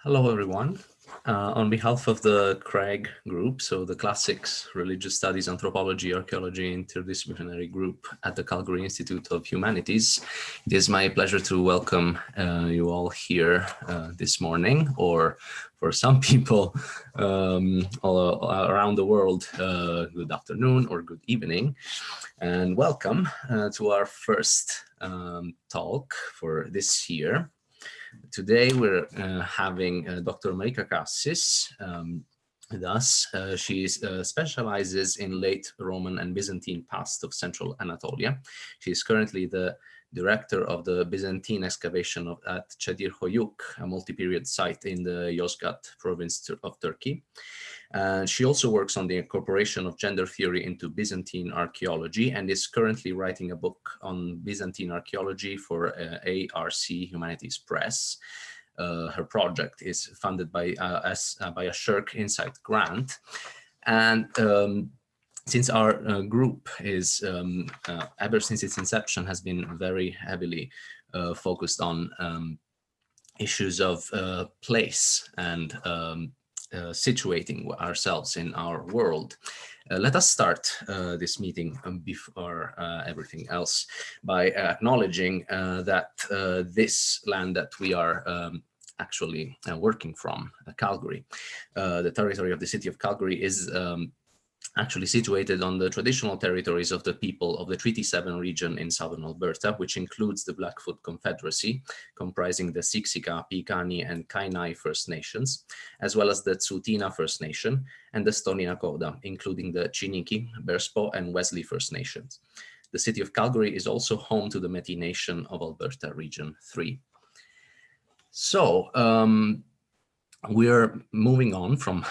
Hello, everyone. On behalf of the Craig group, so the Classics, Religious Studies, Anthropology, Archaeology Interdisciplinary Group at the Calgary Institute of Humanities, it is my pleasure to welcome you all here this morning, or for some people all around the world, good afternoon or good evening, and welcome to our first talk for this year. Today we're having Dr. Monica Cassis with us. She specializes in late Roman and Byzantine past of central Anatolia. She is currently the director of the Byzantine excavation at Çedirhöyük, a multi-period site in the Yozgat province of Turkey. She also works on the incorporation of gender theory into Byzantine archaeology and is currently writing a book on Byzantine archaeology for ARC Humanities Press. Her project is funded by a Shirk Insight grant. And since our group is, ever since its inception, has been very heavily focused on issues of place and situating ourselves in our world. Let us start this meeting before everything else by acknowledging that this land that we are actually working from, Calgary, the territory of the city of Calgary, is actually situated on the traditional territories of the people of the Treaty 7 region in southern Alberta, which includes the Blackfoot Confederacy, comprising the Siksika, Piikani, and Kainai First Nations, as well as the Tsuut'ina First Nation and the Stoney Nakoda, including the Chiniki, Bearspaw, and Wesley First Nations. The city of Calgary is also home to the Métis Nation of Alberta, Region 3. So, we're moving on from,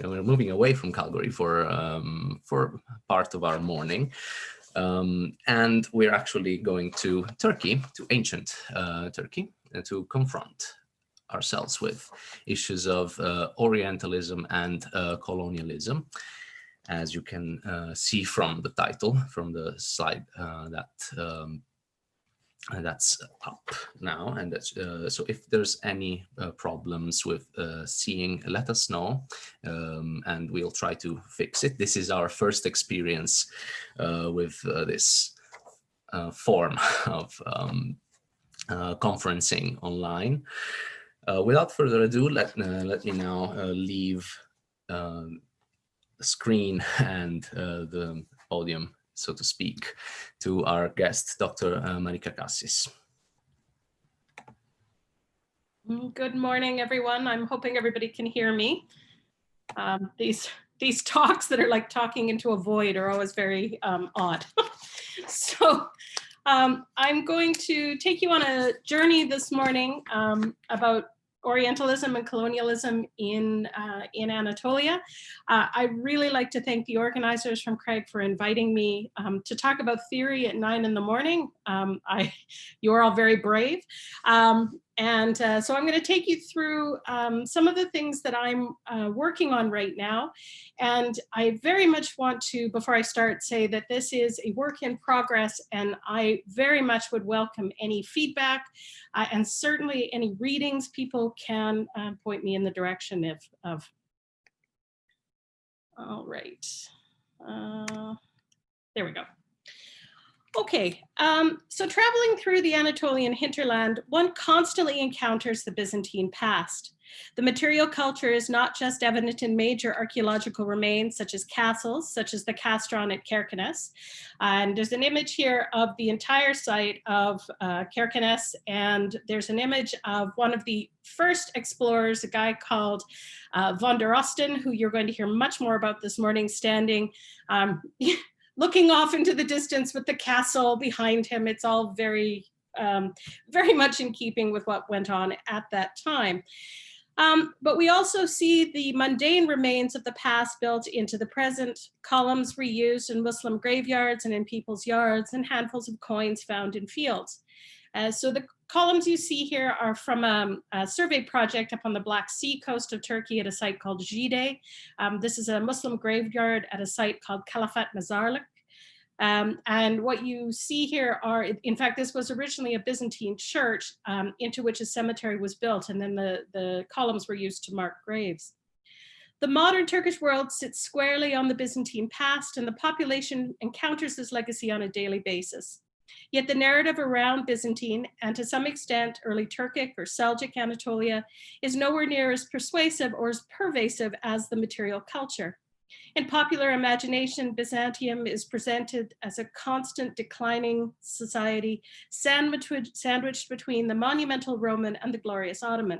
we're moving away from Calgary for part of our morning. And we're actually going to Turkey, to ancient Turkey, to confront ourselves with issues of Orientalism and colonialism. As you can see from the title, from the slide that's up now, and that's, so if there's any problems with seeing, let us know, and we'll try to fix it. This is our first experience with this form of conferencing online. Without further ado, let me now leave the screen and the podium, so to speak, to our guest, Dr. Monica Cassis. Good morning, everyone. I'm hoping everybody can hear me. These talks that are like talking into a void are always very odd. So I'm going to take you on a journey this morning about Orientalism and colonialism in Anatolia. I'd really like to thank the organizers from Craig for inviting me to talk about theory at 9 in the morning. You're all very brave. So I'm going to take you through some of the things that I'm working on right now. And I very much want to, before I start, say that this is a work in progress, and I very much would welcome any feedback and certainly any readings. People can point me in the direction of. All right. There we go. Okay, so traveling through the Anatolian hinterland, one constantly encounters the Byzantine past. The material culture is not just evident in major archaeological remains, such as castles, such as the kastron at Kerkenes. And there's an image here of the entire site of Kerkenes, and there's an image of one of the first explorers, a guy called von der Osten, who you're going to hear much more about this morning, standing looking off into the distance with the castle behind him. It's all very, very much in keeping with what went on at that time. But we also see the mundane remains of the past built into the present, columns reused in Muslim graveyards and in people's yards, and handfuls of coins found in fields. So the columns you see here are from a survey project up on the Black Sea coast of Turkey at a site called Jide. This is a Muslim graveyard at a site called Kalafat Mazarlık. And what you see here are, in fact, this was originally a Byzantine church into which a cemetery was built, and then the columns were used to mark graves. The modern Turkish world sits squarely on the Byzantine past, and the population encounters this legacy on a daily basis. Yet the narrative around Byzantine, and to some extent early Turkic or Seljuk Anatolia, is nowhere near as persuasive or as pervasive as the material culture. In popular imagination, Byzantium is presented as a constant declining society, sandwiched between the monumental Roman and the glorious Ottoman.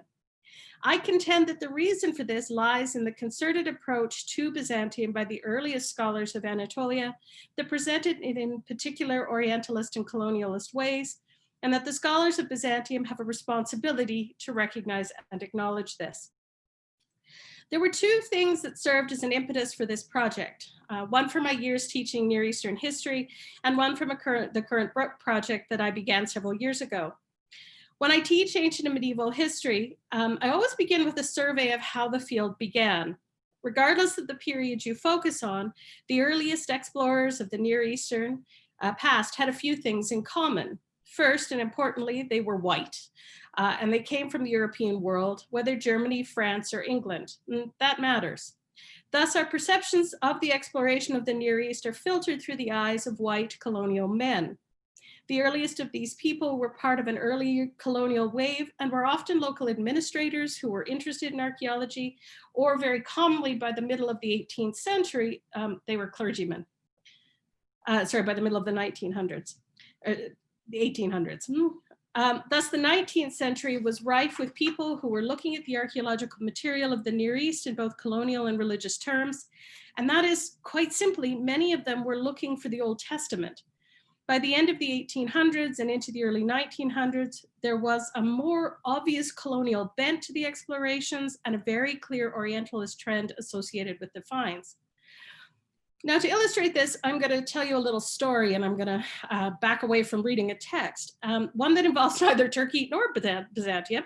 I contend that the reason for this lies in the concerted approach to Byzantium by the earliest scholars of Anatolia that presented it in particular Orientalist and colonialist ways, and that the scholars of Byzantium have a responsibility to recognize and acknowledge this. There were two things that served as an impetus for this project, one from my years teaching Near Eastern history, and one from the current project that I began several years ago. When I teach ancient and medieval history, I always begin with a survey of how the field began. Regardless of the period you focus on, the earliest explorers of the Near Eastern past had a few things in common. First, and importantly, they were white, and they came from the European world, whether Germany, France, or England. That matters. Thus, our perceptions of the exploration of the Near East are filtered through the eyes of white colonial men. The earliest of these people were part of an early colonial wave and were often local administrators who were interested in archaeology, or very commonly by the middle of the 18th century, they were clergymen. By the middle of the 1900s, the 1800s. Thus, the 19th century was rife with people who were looking at the archaeological material of the Near East in both colonial and religious terms. And that is, quite simply, many of them were looking for the Old Testament. By the end of the 1800s and into the early 1900s, there was a more obvious colonial bent to the explorations and a very clear Orientalist trend associated with the finds. Now, to illustrate this, I'm going to tell you a little story, and I'm going to back away from reading a text, one that involves neither Turkey nor Byzantium.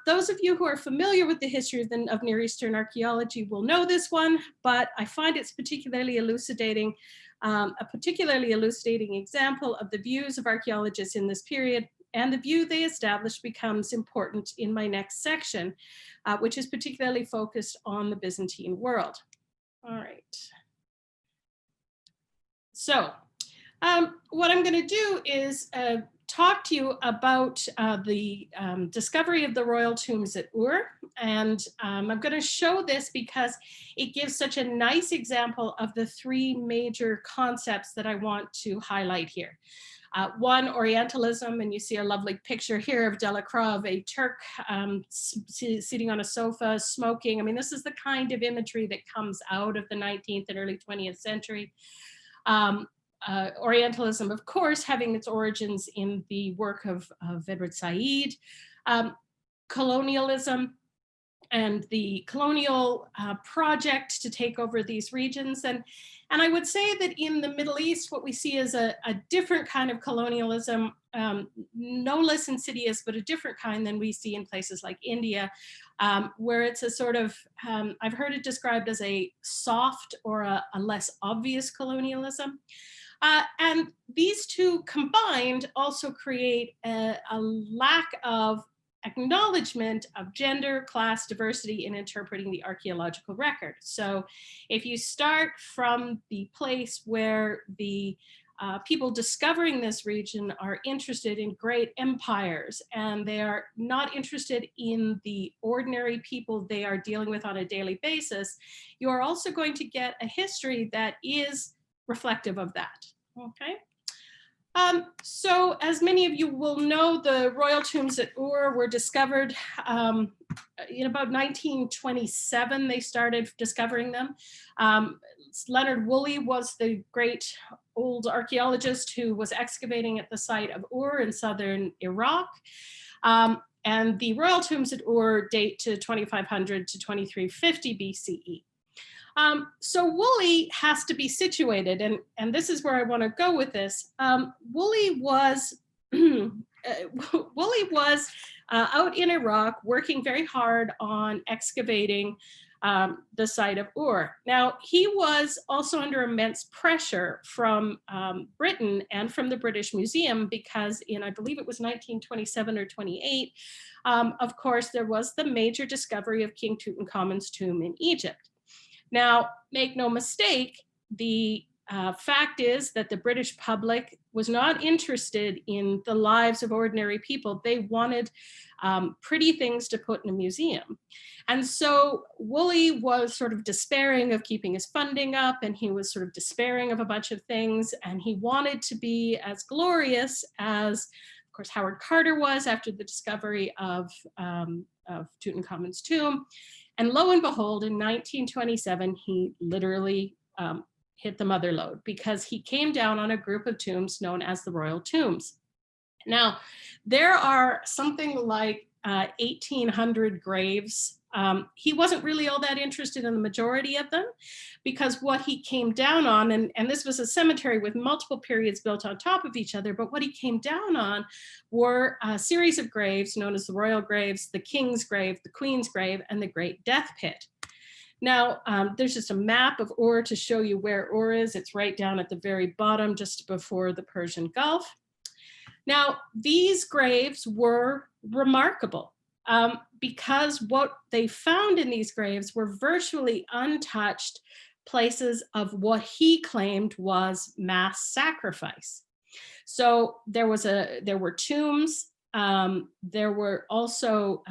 Those of you who are familiar with the history of Near Eastern archaeology will know this one, but I find it's particularly elucidating, a particularly elucidating example of the views of archaeologists in this period, and the view they established becomes important in my next section, which is particularly focused on the Byzantine world. All right. So what I'm going to do is talk to you about the discovery of the royal tombs at Ur. And I'm going to show this because it gives such a nice example of the three major concepts that I want to highlight here. One, Orientalism, and you see a lovely picture here of Delacroix, of a Turk sitting on a sofa, smoking. I mean, this is the kind of imagery that comes out of the 19th and early 20th century. Orientalism, of course, having its origins in the work of Edward Said, colonialism and the colonial project to take over these regions. And I would say that in the Middle East, what we see is a different kind of colonialism, no less insidious, but a different kind than we see in places like India, where it's a sort of, I've heard it described as a soft or a less obvious colonialism. And these two combined also create a lack of acknowledgement of gender, class, diversity in interpreting the archaeological record. So if you start from the place where the people discovering this region are interested in great empires, and they are not interested in the ordinary people they are dealing with on a daily basis, you are also going to get a history that is reflective of that, okay? So as many of you will know, the royal tombs at Ur were discovered in about 1927, they started discovering them. Leonard Woolley was the great old archaeologist who was excavating at the site of Ur in southern Iraq. And the royal tombs at Ur date to 2500 to 2350 BCE. So Woolley has to be situated, and this is where I want to go with this. Woolley was out in Iraq working very hard on excavating the site of Ur. Now, he was also under immense pressure from Britain and from the British Museum because in, I believe it was 1927 or 28, of course, there was the major discovery of King Tutankhamun's tomb in Egypt. Now, make no mistake, the fact is that the British public was not interested in the lives of ordinary people. They wanted pretty things to put in a museum. And so Woolley was sort of despairing of keeping his funding up, and he was sort of despairing of a bunch of things, and he wanted to be as glorious as, of course, Howard Carter was after the discovery of Tutankhamun's tomb. And lo and behold, in 1927, he literally hit the mother lode because he came down on a group of tombs known as the royal tombs. Now, there are something like 1,800 graves. He wasn't really all that interested in the majority of them because what he came down on, and this was a cemetery with multiple periods built on top of each other, but what he came down on were a series of graves known as the royal graves, the king's grave, the queen's grave, and the great death pit. Now, there's just a map of Ur to show you where Ur is. It's right down at the very bottom, just before the Persian Gulf. Now, these graves were remarkable because what they found in these graves were virtually untouched places of what he claimed was mass sacrifice. So there were tombs. There were also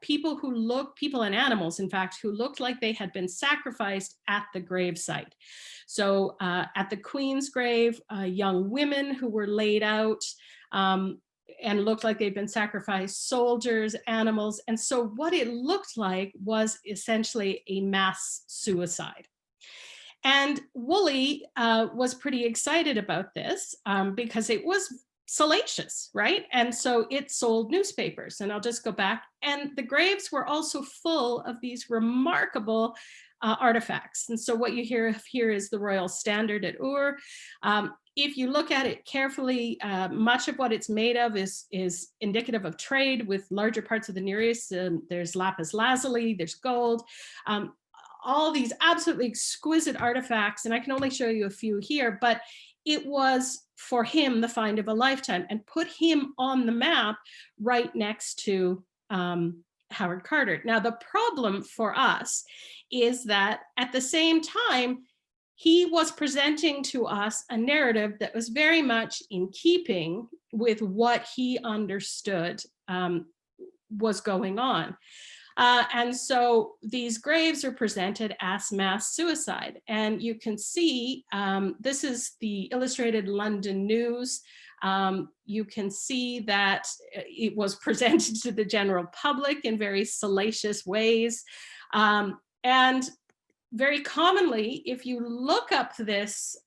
people and animals, in fact, who looked like they had been sacrificed at the grave site. So at the Queen's grave, young women who were laid out and looked like they'd been sacrificed, soldiers, animals. And so what it looked like was essentially a mass suicide. And Woolley was pretty excited about this because it was salacious, right? And so it sold newspapers, and I'll just go back. And the graves were also full of these remarkable artifacts. And so what you hear here is the royal standard at Ur. If you look at it carefully, much of what it's made of is indicative of trade with larger parts of the Near East. There's lapis lazuli, there's gold, all these absolutely exquisite artifacts. And I can only show you a few here, but it was for him the find of a lifetime and put him on the map right next to Howard Carter. Now, the problem for us is that at the same time, he was presenting to us a narrative that was very much in keeping with what he understood was going on. And so these graves are presented as mass suicide. And you can see, this is the Illustrated London News. You can see that it was presented to the general public in very salacious ways. And very commonly, if you look up this,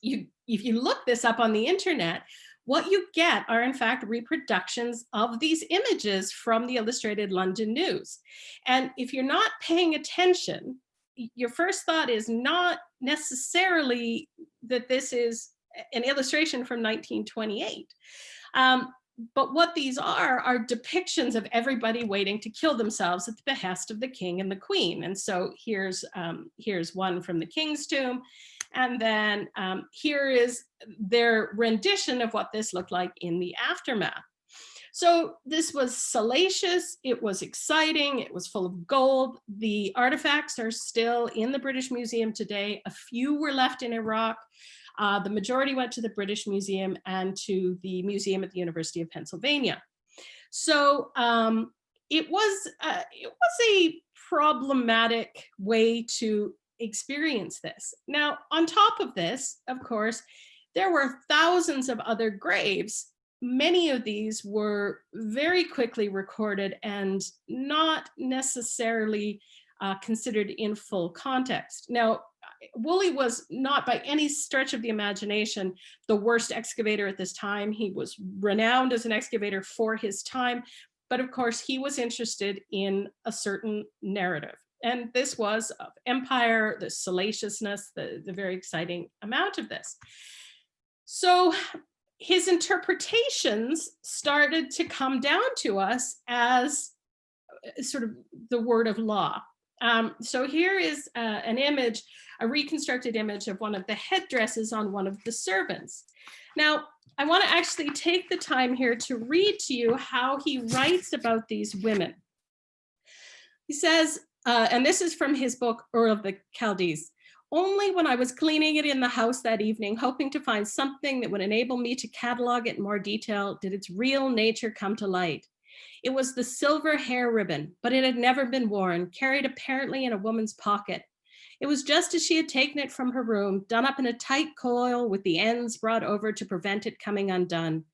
if you look this up on the internet, what you get are, in fact, reproductions of these images from the Illustrated London News. And if you're not paying attention, your first thought is not necessarily that this is an illustration from 1928. But what these are depictions of everybody waiting to kill themselves at the behest of the king and the queen. And so here's one from the king's tomb. And then here is their rendition of what this looked like in the aftermath. So this was salacious, it was exciting, it was full of gold. The artifacts are still in the British Museum today. A few were left in Iraq. The majority went to the British Museum and to the museum at the University of Pennsylvania. So it was a problematic way to experience this. Now, on top of this, of course, there were thousands of other graves. Many of these were very quickly recorded and not necessarily considered in full context. Now, Woolley was not by any stretch of the imagination the worst excavator at this time. He was renowned as an excavator for his time, but of course he was interested in a certain narrative. And this was of empire, the salaciousness, the very exciting amount of this. So his interpretations started to come down to us as sort of the word of law. So here is an image, a reconstructed image of one of the headdresses on one of the servants. Now, I want to actually take the time here to read to you how he writes about these women. He says, and this is from his book, Ur of the Chaldees, "Only when I was cleaning it in the house that evening, hoping to find something that would enable me to catalog it in more detail, did its real nature come to light. It was the silver hair ribbon, but it had never been worn, carried apparently in a woman's pocket. It was just as she had taken it from her room, done up in a tight coil with the ends brought over to prevent it coming undone.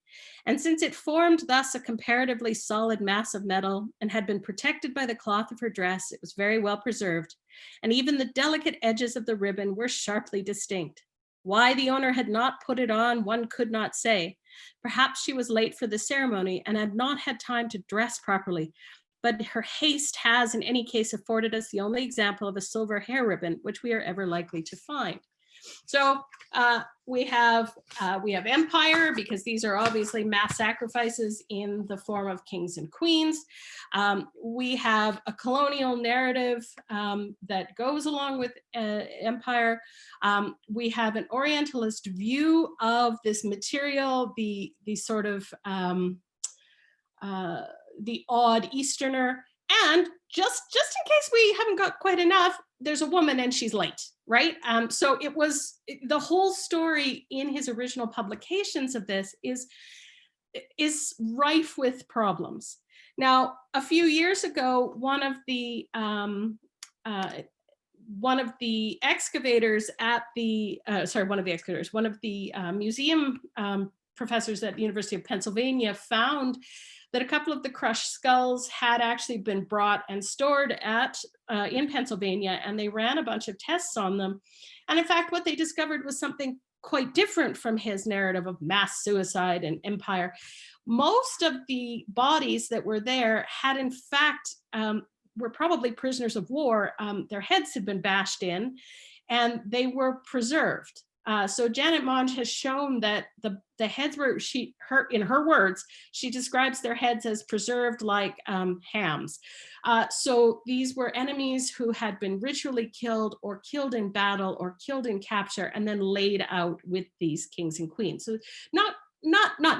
And since it formed thus a comparatively solid mass of metal and had been protected by the cloth of her dress, it was very well preserved, and even the delicate edges of the ribbon were sharply distinct. Why the owner had not put it on, one could not say. Perhaps she was late for the ceremony and had not had time to dress properly, but her haste has in any case afforded us the only example of a silver hair ribbon which we are ever likely to find." So we have empire, because these are obviously mass sacrifices in the form of kings and queens. We have a colonial narrative that goes along with empire. We have an Orientalist view of this material, the sort of the odd Easterner. And just in case we haven't got quite enough, there's a woman and she's late, right? So it was the whole story in his original publications of this is rife with problems. Now, a few years ago, one of the museum professors at the University of Pennsylvania found that a couple of the crushed skulls had actually been brought and stored in Pennsylvania, and they ran a bunch of tests on them. And in fact, what they discovered was something quite different from his narrative of mass suicide and empire. Most of the bodies that were there had in fact, were probably prisoners of war. Their heads had been bashed in and they were preserved. So Janet Monge has shown that the heads were, in her words, she describes their heads as preserved like hams. So these were enemies who had been ritually killed or killed in battle or killed in capture and then laid out with these kings and queens. So not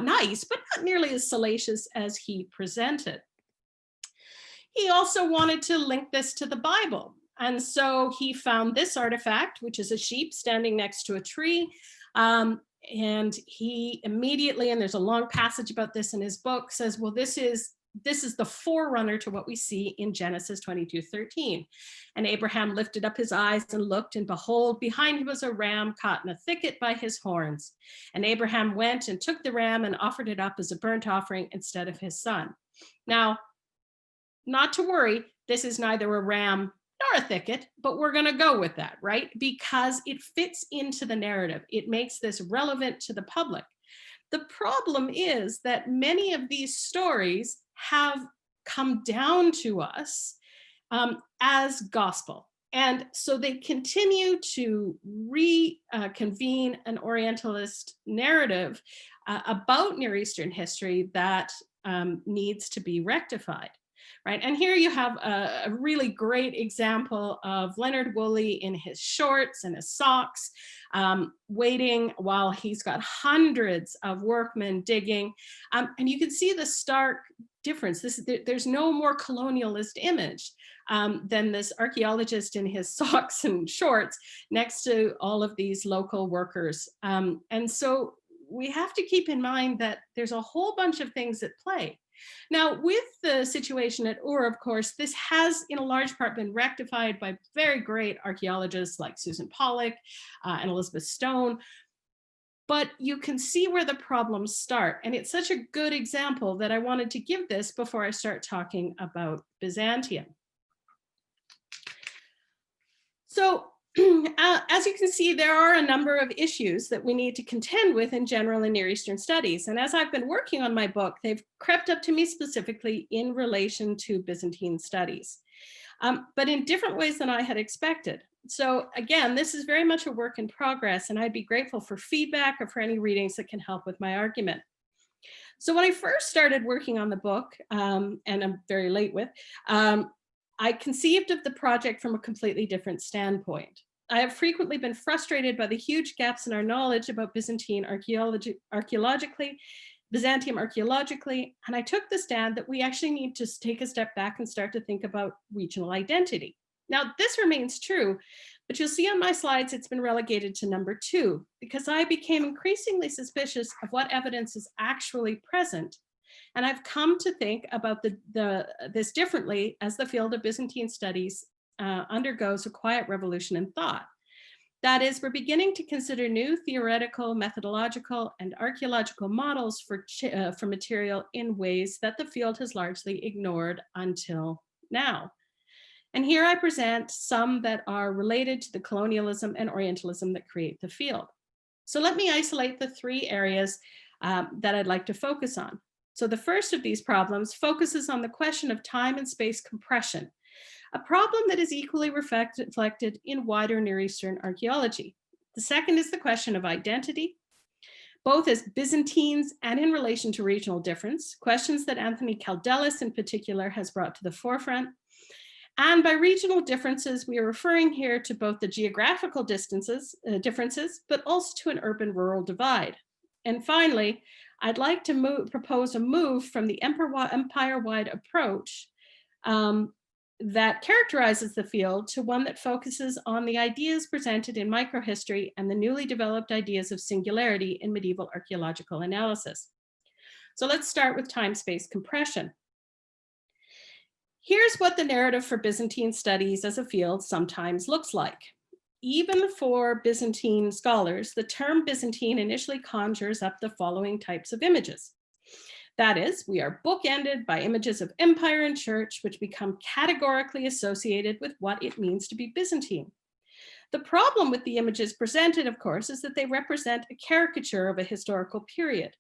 nice, but not nearly as salacious as he presented. He also wanted to link this to the Bible. And so he found this artifact, which is a sheep standing next to a tree. And he immediately, and there's a long passage about this in his book, says, well, this is the forerunner to what we see in Genesis 22:13. "And Abraham lifted up his eyes and looked, and behold, behind him was a ram caught in a thicket by his horns. And Abraham went and took the ram and offered it up as a burnt offering instead of his son." Now, not to worry, this is neither a ram nor a thicket, but we're going to go with that, right? Because it fits into the narrative. It makes this relevant to the public. The problem is that many of these stories have come down to us as gospel. And so they continue to reconvene an Orientalist narrative about Near Eastern history that needs to be rectified. Right, and here you have a really great example of Leonard Woolley in his shorts and his socks, waiting while he's got hundreds of workmen digging. And you can see the stark difference. There's no more colonialist image than this archaeologist in his socks and shorts next to all of these local workers. And so we have to keep in mind that there's a whole bunch of things at play. Now, with the situation at Ur, of course, this has in a large part been rectified by very great archaeologists like Susan Pollock and Elizabeth Stone. But you can see where the problems start. And it's such a good example that I wanted to give this before I start talking about Byzantium. So as you can see, there are a number of issues that we need to contend with in general in Near Eastern studies. And as I've been working on my book, they've crept up to me specifically in relation to Byzantine studies, but in different ways than I had expected. So again, this is very much a work in progress, and I'd be grateful for feedback or for any readings that can help with my argument. So when I first started working on the book, and I'm very late with, I conceived of the project from a completely different standpoint. I have frequently been frustrated by the huge gaps in our knowledge about Byzantine archaeologically, Byzantium archaeologically, and I took the stand that we actually need to take a step back and start to think about regional identity. Now, this remains true, but you'll see on my slides it's been relegated to number 2 because I became increasingly suspicious of what evidence is actually present. And I've come to think about this differently as the field of Byzantine studies undergoes a quiet revolution in thought. That is, we're beginning to consider new theoretical, methodological, and archaeological models for material in ways that the field has largely ignored until now. And here I present some that are related to the colonialism and Orientalism that create the field. So let me isolate the 3 areas that I'd like to focus on. So the first of these problems focuses on the question of time and space compression, a problem that is equally reflected in wider Near Eastern archaeology. The second is the question of identity, both as Byzantines and in relation to regional difference, questions that Anthony Kaldelis in particular has brought to the forefront. And by regional differences, we are referring here to both the geographical differences, but also to an urban-rural divide. And finally, I'd like to propose a move from the empire-wide approach that characterizes the field to one that focuses on the ideas presented in microhistory and the newly developed ideas of singularity in medieval archaeological analysis. So let's start with time-space compression. Here's what the narrative for Byzantine studies as a field sometimes looks like. Even for Byzantine scholars, the term Byzantine initially conjures up the following types of images. That is, we are bookended by images of empire and church, which become categorically associated with what it means to be Byzantine. The problem with the images presented, of course, is that they represent a caricature of a historical period.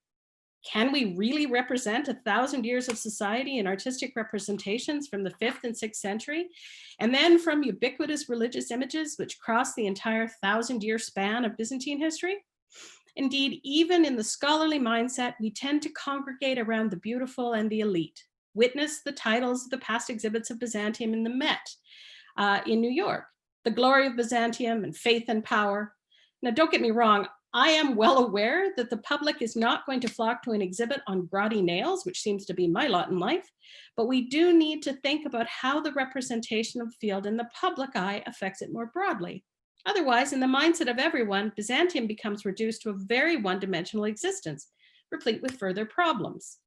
Can we really represent 1,000 years of society in artistic representations from the 5th and 6th century, and then from ubiquitous religious images which cross the entire 1,000-year span of Byzantine history? Indeed, even in the scholarly mindset, we tend to congregate around the beautiful and the elite. Witness the titles of the past exhibits of Byzantium in the Met in New York, The Glory of Byzantium and Faith and Power. Now, don't get me wrong, I am well aware that the public is not going to flock to an exhibit on grotty nails, which seems to be my lot in life, but we do need to think about how the representation of the field in the public eye affects it more broadly. Otherwise, in the mindset of everyone, Byzantium becomes reduced to a very one-dimensional existence, replete with further problems.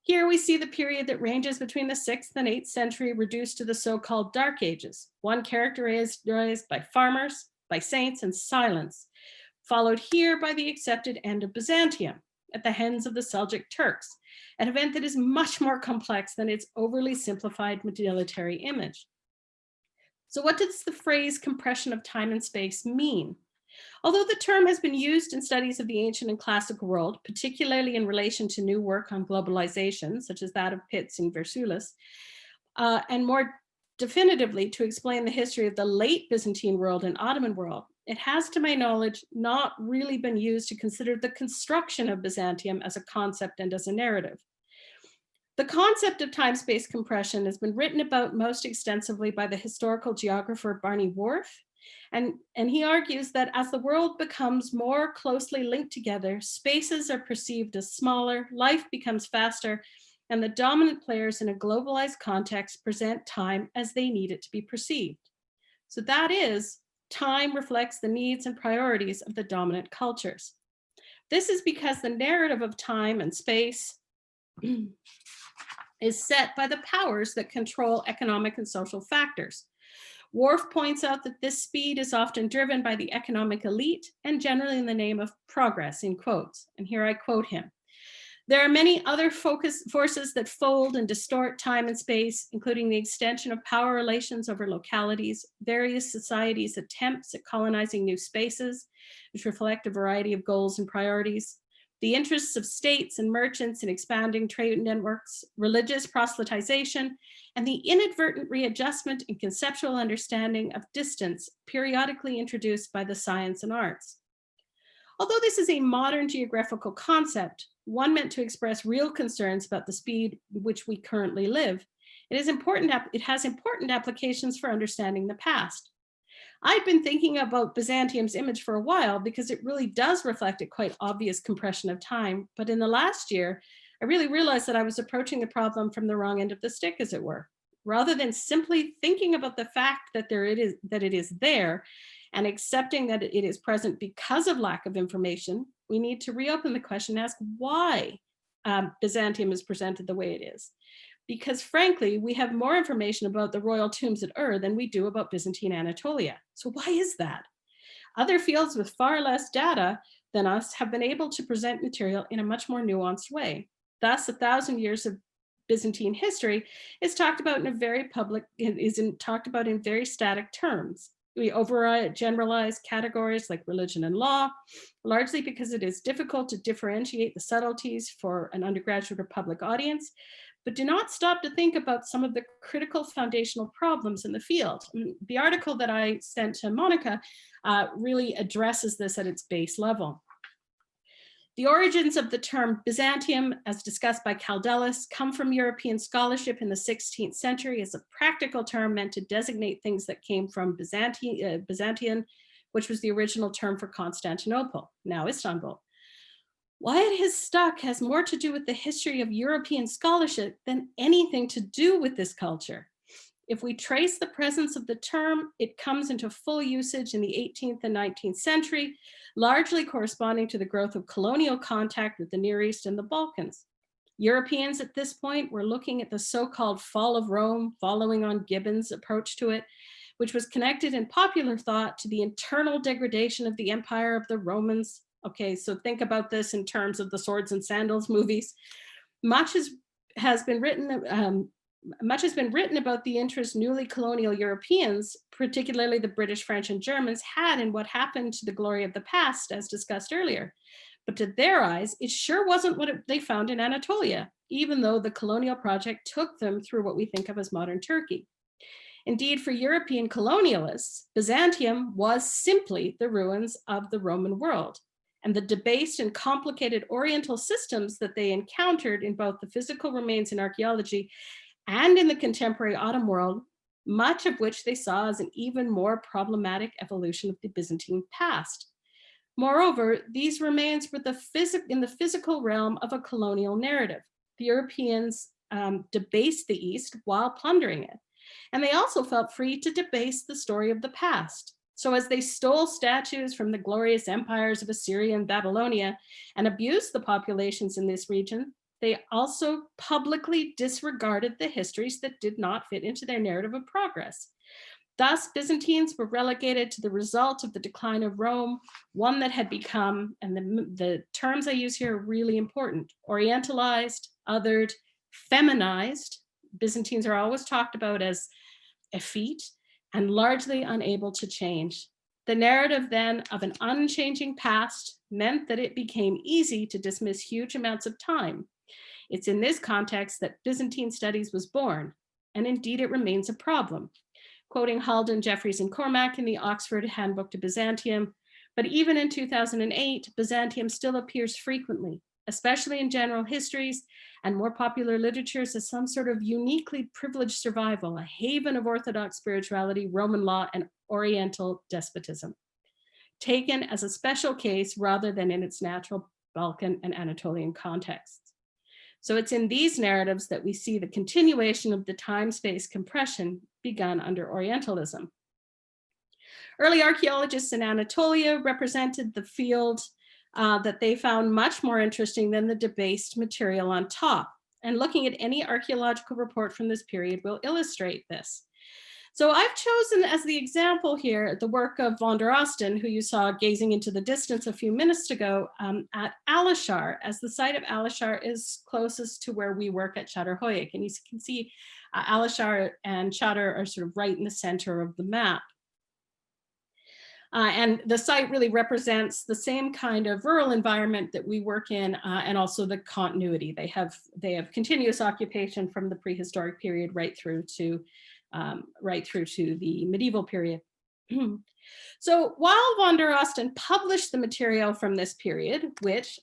Here we see the period that ranges between the 6th and 8th century reduced to the so-called Dark Ages, one characterized by farmers, by saints, and silence, followed here by the accepted end of Byzantium at the hands of the Seljuk Turks, an event that is much more complex than its overly simplified military image. So what does the phrase compression of time and space mean? Although the term has been used in studies of the ancient and classical world, particularly in relation to new work on globalization, such as that of Pitts and Versulis, and more definitively to explain the history of the late Byzantine world and Ottoman world, it has, to my knowledge, not really been used to consider the construction of Byzantium as a concept and as a narrative. The concept of time-space compression has been written about most extensively by the historical geographer Barney Warf, and he argues that as the world becomes more closely linked together, spaces are perceived as smaller, life becomes faster, and the dominant players in a globalized context present time as they need it to be perceived. So that is, time reflects the needs and priorities of the dominant cultures. This is because the narrative of time and space is set by the powers that control economic and social factors. Warf points out that this speed is often driven by the economic elite and generally in the name of progress, in quotes. And here I quote him. There are many other forces that fold and distort time and space, including the extension of power relations over localities, various societies' attempts at colonizing new spaces, which reflect a variety of goals and priorities, the interests of states and merchants in expanding trade networks, religious proselytization, and the inadvertent readjustment and conceptual understanding of distance periodically introduced by the science and arts. Although this is a modern geographical concept, one meant to express real concerns about the speed which we currently live. It has important applications for understanding the past. I'd been thinking about Byzantium's image for a while because it really does reflect a quite obvious compression of time. But in the last year, I really realized that I was approaching the problem from the wrong end of the stick, as it were. Rather than simply thinking about the fact that it is there and accepting that it is present because of lack of information, we need to reopen the question and ask why Byzantium is presented the way it is. Because frankly, we have more information about the royal tombs at Ur than we do about Byzantine Anatolia. So why is that? Other fields with far less data than us have been able to present material in a much more nuanced way. Thus, 1,000 years of Byzantine history is talked about in very static terms. We overgeneralize categories like religion and law, largely because it is difficult to differentiate the subtleties for an undergraduate or public audience, but do not stop to think about some of the critical foundational problems in the field. The article that I sent to Monica really addresses this at its base level. The origins of the term Byzantium, as discussed by Caldelis, come from European scholarship in the 16th century as a practical term meant to designate things that came from Byzantian, which was the original term for Constantinople, now Istanbul. Why it has stuck has more to do with the history of European scholarship than anything to do with this culture. If we trace the presence of the term, it comes into full usage in the 18th and 19th century, largely corresponding to the growth of colonial contact with the Near East and the Balkans. Europeans at this point were looking at the so-called fall of Rome, following on Gibbon's approach to it, which was connected in popular thought to the internal degradation of the empire of the Romans. Okay, so think about this in terms of the Swords and Sandals movies. Much has been written about the interest newly colonial Europeans, particularly the British, French, and Germans, had in what happened to the glory of the past, as discussed earlier. But to their eyes, it sure wasn't what they found in Anatolia, even though the colonial project took them through what we think of as modern Turkey. Indeed, for European colonialists, Byzantium was simply the ruins of the Roman world. And the debased and complicated Oriental systems that they encountered in both the physical remains in archaeology and in the contemporary Ottoman world, much of which they saw as an even more problematic evolution of the Byzantine past. Moreover, these remains were in the physical realm of a colonial narrative. The Europeans debased the East while plundering it. And they also felt free to debase the story of the past. So as they stole statues from the glorious empires of Assyria and Babylonia and abused the populations in this region, they also publicly disregarded the histories that did not fit into their narrative of progress. Thus, Byzantines were relegated to the result of the decline of Rome, one that had become, and the terms I use here are really important, orientalized, othered, feminized. Byzantines are always talked about as effete and largely unable to change. The narrative then of an unchanging past meant that it became easy to dismiss huge amounts of time. It's in this context that Byzantine studies was born, and indeed it remains a problem. Quoting Halden, Jeffries, and Cormack in the Oxford Handbook to Byzantium, but even in 2008, Byzantium still appears frequently, especially in general histories and more popular literatures, as some sort of uniquely privileged survival, a haven of Orthodox spirituality, Roman law, and Oriental despotism, taken as a special case rather than in its natural Balkan and Anatolian contexts. So it's in these narratives that we see the continuation of the time-space compression begun under Orientalism. Early archaeologists in Anatolia represented the field that they found much more interesting than the debased material on top. And looking at any archaeological report from this period will illustrate this. So I've chosen as the example here the work of von der Osten, who you saw gazing into the distance a few minutes ago at Alashar, as the site of Alashar is closest to where we work at Çatalhöyük. And you can see Alashar and Çadır are sort of right in the center of the map. And the site really represents the same kind of rural environment that we work in, and also the continuity. They have continuous occupation from the prehistoric period right through to the medieval period. So while von der Osten published the material from this period, which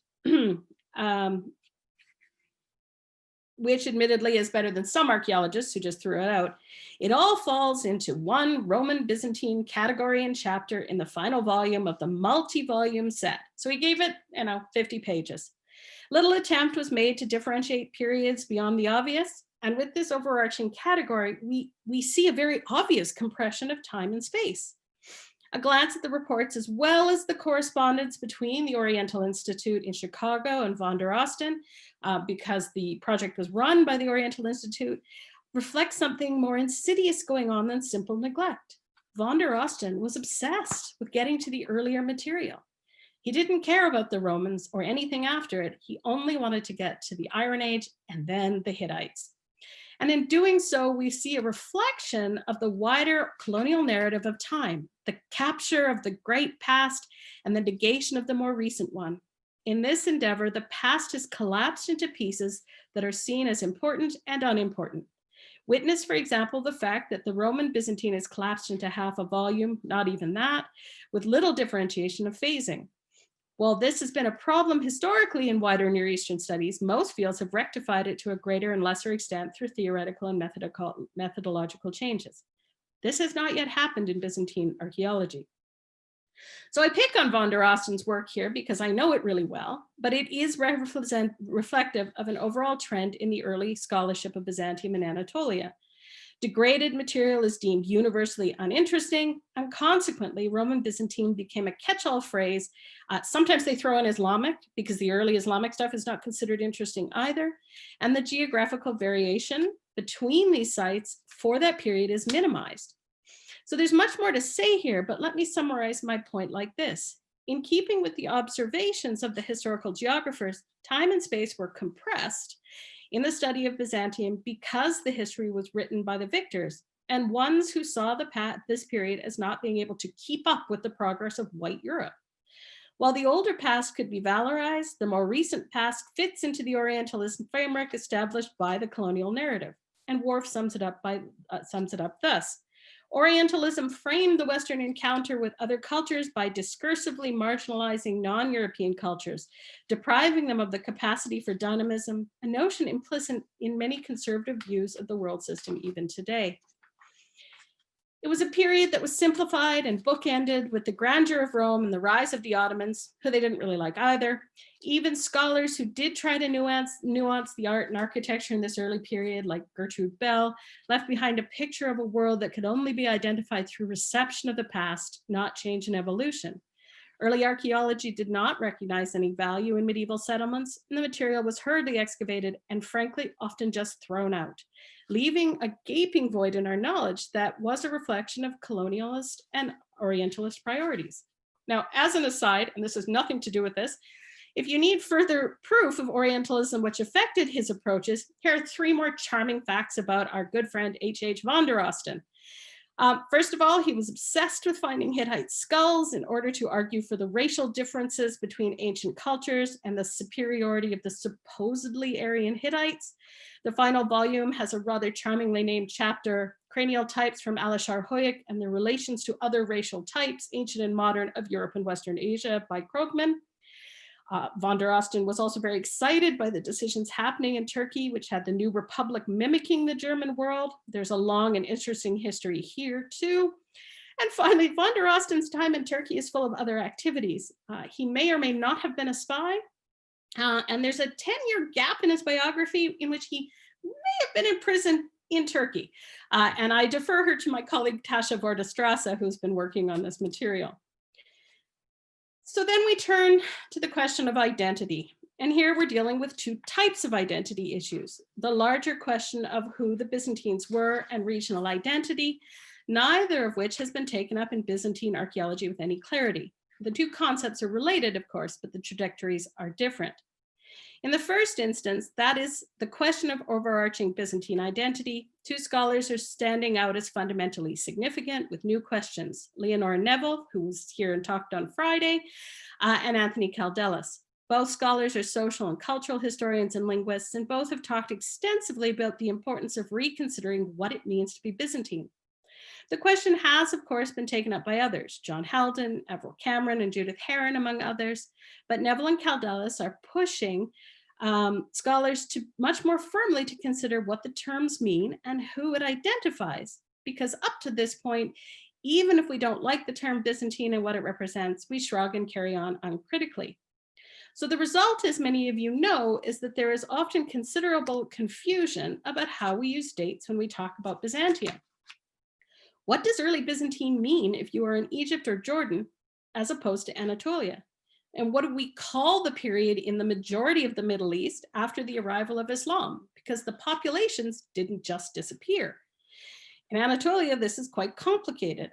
which admittedly is better than some archaeologists who just threw it out, it all falls into one Roman Byzantine category and chapter in the final volume of the multi-volume set. So he gave it, 50 pages. Little attempt was made to differentiate periods beyond the obvious. And with this overarching category, we see a very obvious compression of time and space. A glance at the reports, as well as the correspondence between the Oriental Institute in Chicago and von der Osten, because the project was run by the Oriental Institute, reflects something more insidious going on than simple neglect. Von der Osten was obsessed with getting to the earlier material. He didn't care about the Romans or anything after it. He only wanted to get to the Iron Age and then the Hittites. And in doing so, we see a reflection of the wider colonial narrative of time, the capture of the great past and the negation of the more recent one. In this endeavor, the past is collapsed into pieces that are seen as important and unimportant. Witness, for example, the fact that the Roman Byzantine is collapsed into half a volume, not even that, with little differentiation of phasing. While this has been a problem historically in wider Near Eastern studies, most fields have rectified it to a greater and lesser extent through theoretical and methodological changes. This has not yet happened in Byzantine archaeology. So I pick on von der Osten's work here because I know it really well, but it is reflective of an overall trend in the early scholarship of Byzantium and Anatolia. Degraded material is deemed universally uninteresting, and consequently, Roman Byzantine became a catch-all phrase. Sometimes they throw in Islamic because the early Islamic stuff is not considered interesting either. And the geographical variation between these sites for that period is minimized. So there's much more to say here, but let me summarize my point like this. In keeping with the observations of the historical geographers, time and space were compressed in the study of Byzantium because the history was written by the victors and ones who saw this period as not being able to keep up with the progress of white Europe. While the older past could be valorized, the more recent past fits into the Orientalism framework established by the colonial narrative. And Warf sums it up thus. Orientalism framed the Western encounter with other cultures by discursively marginalizing non-European cultures, depriving them of the capacity for dynamism, a notion implicit in many conservative views of the world system even today. It was a period that was simplified and bookended with the grandeur of Rome and the rise of the Ottomans, who they didn't really like either. Even scholars who did try to nuance the art and architecture in this early period, like Gertrude Bell, left behind a picture of a world that could only be identified through reception of the past, not change and evolution. Early archaeology did not recognize any value in medieval settlements, and the material was hurriedly excavated and frankly, often just thrown out, leaving a gaping void in our knowledge that was a reflection of colonialist and orientalist priorities. Now, as an aside, and this has nothing to do with this, if you need further proof of Orientalism which affected his approaches, here are 3 more charming facts about our good friend H.H. von der Osten. First of all, he was obsessed with finding Hittite skulls in order to argue for the racial differences between ancient cultures and the superiority of the supposedly Aryan Hittites. The final volume has a rather charmingly named chapter, Cranial Types from Alashar-Hoyuk and their Relations to Other Racial Types, Ancient and Modern of Europe and Western Asia by Krogman. Von der Osten was also very excited by the decisions happening in Turkey, which had the new republic mimicking the German world. There's a long and interesting history here too. And finally, von der Osten's time in Turkey is full of other activities. He may or may not have been a spy. And there's a 10-year gap in his biography in which he may have been in prison in Turkey. And I defer her to my colleague Tasha Vordestrasse, who's been working on this material. So then we turn to the question of identity. And here we're dealing with 2 types of identity issues. The larger question of who the Byzantines were and regional identity, neither of which has been taken up in Byzantine archaeology with any clarity. The 2 concepts are related, of course, but the trajectories are different. In the first instance, that is the question of overarching Byzantine identity. 2 scholars are standing out as fundamentally significant with new questions: Leonore Neville, who was here and talked on Friday, and Anthony Kaldelis. Both scholars are social and cultural historians and linguists, and both have talked extensively about the importance of reconsidering what it means to be Byzantine. The question has, of course, been taken up by others, John Haldon, Avril Cameron, and Judith Herron, among others, but Neville and Caldelis are pushing scholars to much more firmly to consider what the terms mean and who it identifies, because up to this point, even if we don't like the term Byzantine and what it represents, we shrug and carry on uncritically. So the result, as many of you know, is that there is often considerable confusion about how we use dates when we talk about Byzantium. What does early Byzantine mean if you are in Egypt or Jordan, as opposed to Anatolia? And what do we call the period in the majority of the Middle East after the arrival of Islam? Because the populations didn't just disappear. In Anatolia, this is quite complicated.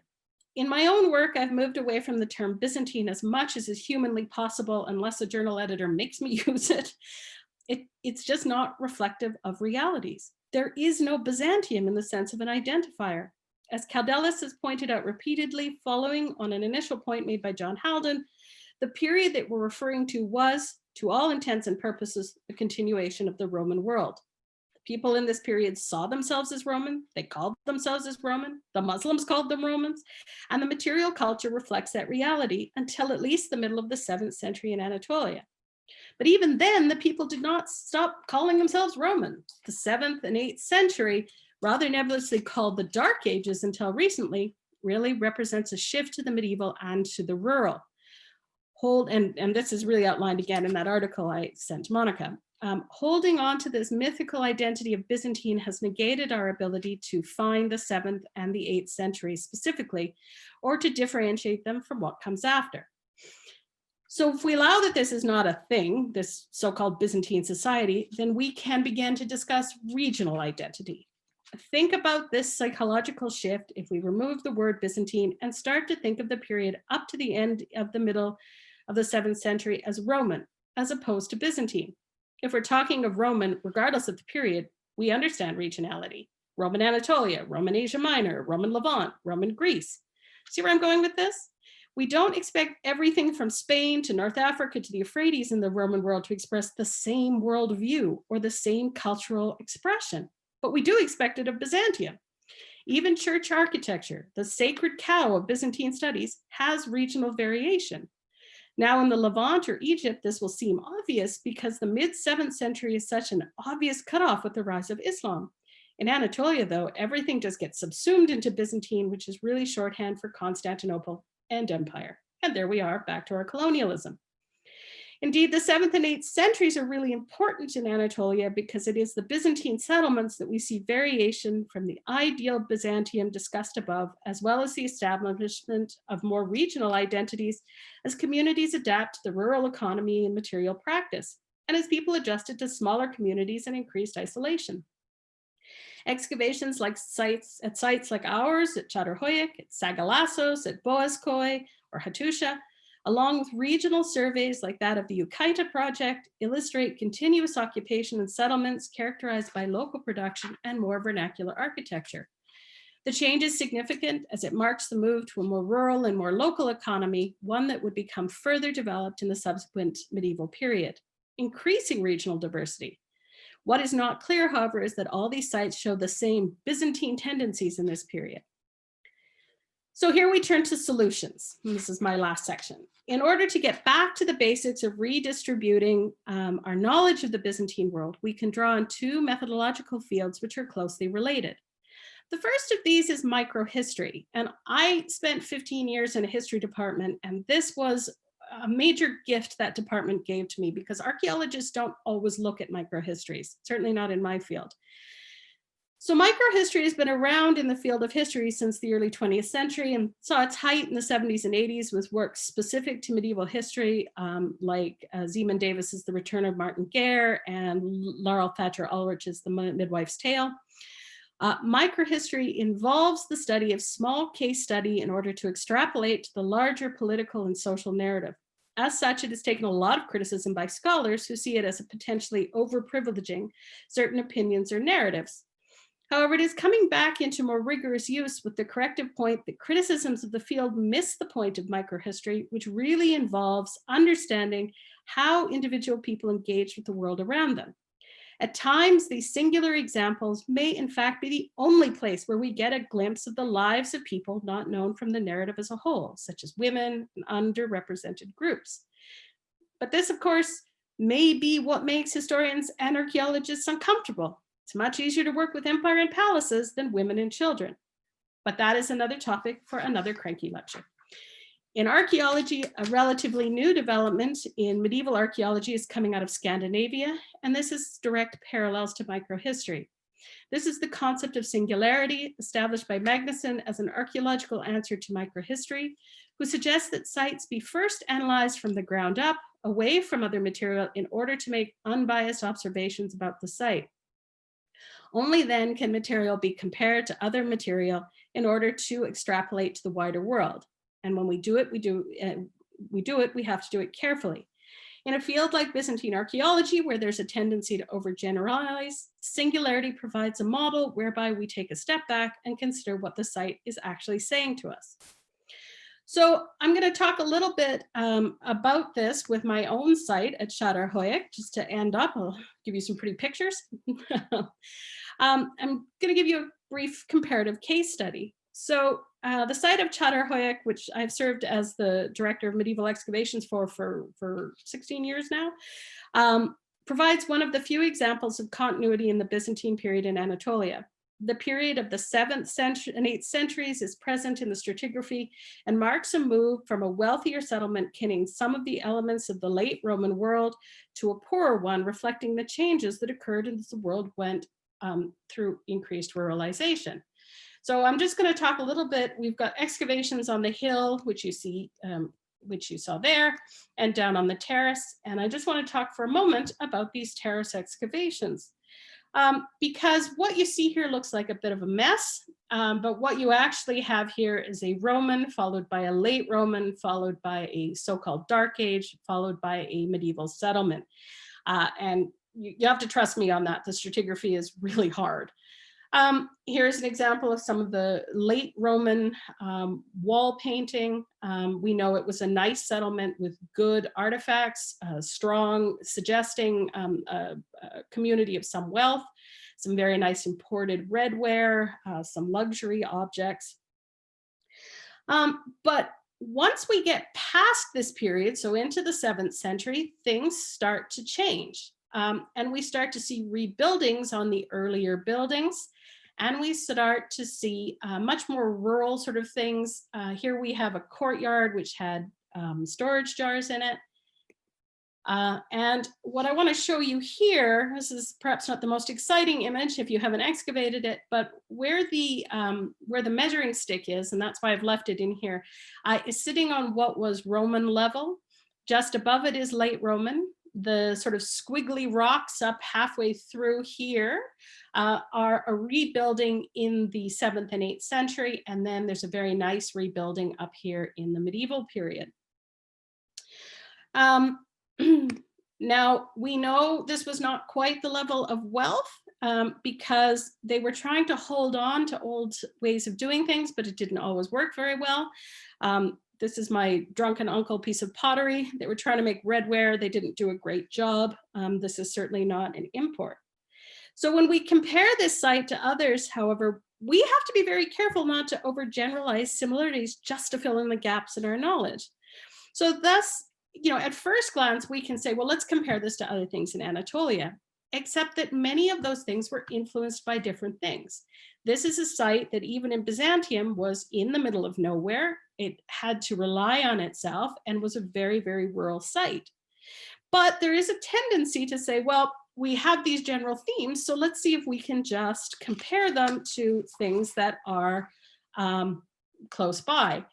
In my own work, I've moved away from the term Byzantine as much as is humanly possible, unless a journal editor makes me use it. It's just not reflective of realities. There is no Byzantium in the sense of an identifier. As Caldelis has pointed out repeatedly, following on an initial point made by John Haldon, the period that we're referring to was, to all intents and purposes, a continuation of the Roman world. The people in this period saw themselves as Roman, they called themselves as Roman, the Muslims called them Romans, and the material culture reflects that reality until at least the middle of the 7th century in Anatolia. But even then, the people did not stop calling themselves Roman. The 7th and 8th century, rather nebulously called the Dark Ages until recently, really represents a shift to the medieval and to the rural. And this is really outlined again in that article I sent to Monica. Holding on to this mythical identity of Byzantine has negated our ability to find the 7th and the 8th centuries specifically, or to differentiate them from what comes after. So if we allow that this is not a thing, this so-called Byzantine society, then we can begin to discuss regional identity. Think about this psychological shift if we remove the word Byzantine and start to think of the period up to the end of the middle of the 7th century as Roman, as opposed to Byzantine. If we're talking of Roman, regardless of the period, we understand regionality. Roman Anatolia, Roman Asia Minor, Roman Levant, Roman Greece. See where I'm going with this? We don't expect everything from Spain to North Africa to the Euphrates in the Roman world to express the same worldview or the same cultural expression, but we do expect it of Byzantium. Even church architecture, the sacred cow of Byzantine studies, has regional variation. Now in the Levant or Egypt, this will seem obvious because the mid-7th century is such an obvious cutoff with the rise of Islam. In Anatolia, though, everything just gets subsumed into Byzantine, which is really shorthand for Constantinople and empire. And there we are, back to our colonialism. Indeed, the 7th and 8th centuries are really important in Anatolia because it is the Byzantine settlements that we see variation from the ideal Byzantium discussed above, as well as the establishment of more regional identities as communities adapt to the rural economy and material practice, and as people adjusted to smaller communities and increased isolation. Excavations at sites like ours at Çatalhöyük, at Sagalassos, at Boğazköy, or Hattusha, along with regional surveys like that of the Ukaita project, illustrate continuous occupation and settlements characterized by local production and more vernacular architecture. The change is significant as it marks the move to a more rural and more local economy, one that would become further developed in the subsequent medieval period, increasing regional diversity. What is not clear, however, is that all these sites show the same Byzantine tendencies in this period. So here we turn to solutions. This is my last section. In order to get back to the basics of redistributing our knowledge of the Byzantine world, we can draw on two methodological fields which are closely related. The first of these is microhistory. And I spent 15 years in a history department, and this was a major gift that department gave to me because archaeologists don't always look at microhistories, certainly not in my field. So microhistory has been around in the field of history since the early 20th century and saw its height in the 70s and 80s with work specific to medieval history, like Zeeman Davis's The Return of Martin Guerre and Laurel Thatcher Ulrich's The Midwife's Tale. Microhistory involves the study of small case study in order to extrapolate to the larger political and social narrative. As such, it has taken a lot of criticism by scholars who see it as a potentially overprivileging certain opinions or narratives. However, it is coming back into more rigorous use with the corrective point that criticisms of the field miss the point of microhistory, which really involves understanding how individual people engage with the world around them. At times, these singular examples may in fact be the only place where we get a glimpse of the lives of people not known from the narrative as a whole, such as women and underrepresented groups. But this, of course, may be what makes historians and archaeologists uncomfortable. It's much easier to work with empire and palaces than women and children. But that is another topic for another cranky lecture. In archaeology, a relatively new development in medieval archaeology is coming out of Scandinavia, and this is direct parallels to microhistory. This is the concept of singularity established by Magnusson as an archaeological answer to microhistory, who suggests that sites be first analyzed from the ground up, away from other material, in order to make unbiased observations about the site. Only then can material be compared to other material in order to extrapolate to the wider world. And when we do it, we have to do it carefully. In a field like Byzantine archaeology, where there's a tendency to overgeneralize, singularity provides a model whereby we take a step back and consider what the site is actually saying to us. So I'm going to talk a little bit about this with my own site at Çatalhöyük, just to end up. I'll give you some pretty pictures. I'm going to give you a brief comparative case study. So the site of Çatalhöyük, which I've served as the director of medieval excavations for 16 years now, provides one of the few examples of continuity in the Byzantine period in Anatolia. The period of the 7th century and 8th centuries is present in the stratigraphy and marks a move from a wealthier settlement kinning some of the elements of the late Roman world to a poorer one, reflecting the changes that occurred as the world went through increased ruralization. So I'm just going to talk a little bit. We've got excavations on the hill, which you see, which you saw there, and down on the terrace. And I just want to talk for a moment about these terrace excavations. Because what you see here looks like a bit of a mess, but what you actually have here is a Roman, followed by a late Roman, followed by a so-called Dark Age, followed by a medieval settlement. And you have to trust me on that. The stratigraphy is really hard. Here's an example of some of the late Roman wall painting. We know it was a nice settlement with good artifacts, strong, suggesting a community of some wealth, some very nice imported redware, some luxury objects. But once we get past this period, so into the 7th century, things start to change. And we start to see rebuildings on the earlier buildings. And we start to see much more rural sort of things. Here we have a courtyard which had storage jars in it. And what I want to show you here, this is perhaps not the most exciting image if you haven't excavated it, but where the measuring stick is, and that's why I've left it in here, is sitting on what was Roman level. Just above it is late Roman. The sort of squiggly rocks up halfway through here are a rebuilding in the 7th and 8th century. And then there's a very nice rebuilding up here in the medieval period. Now, we know this was not quite the level of wealth because they were trying to hold on to old ways of doing things, but it didn't always work very well. This is my drunken uncle piece of pottery. They were trying to make redware. They didn't do a great job. This is certainly not an import. So when we compare this site to others, however, we have to be very careful not to overgeneralize similarities just to fill in the gaps in our knowledge. So thus, at first glance, we can say, well, let's compare this to other things in Anatolia, except that many of those things were influenced by different things. This is a site that even in Byzantium was in the middle of nowhere. It had to rely on itself and was a very, very rural site. But there is a tendency to say, well, we have these general themes, so let's see if we can just compare them to things that are close by.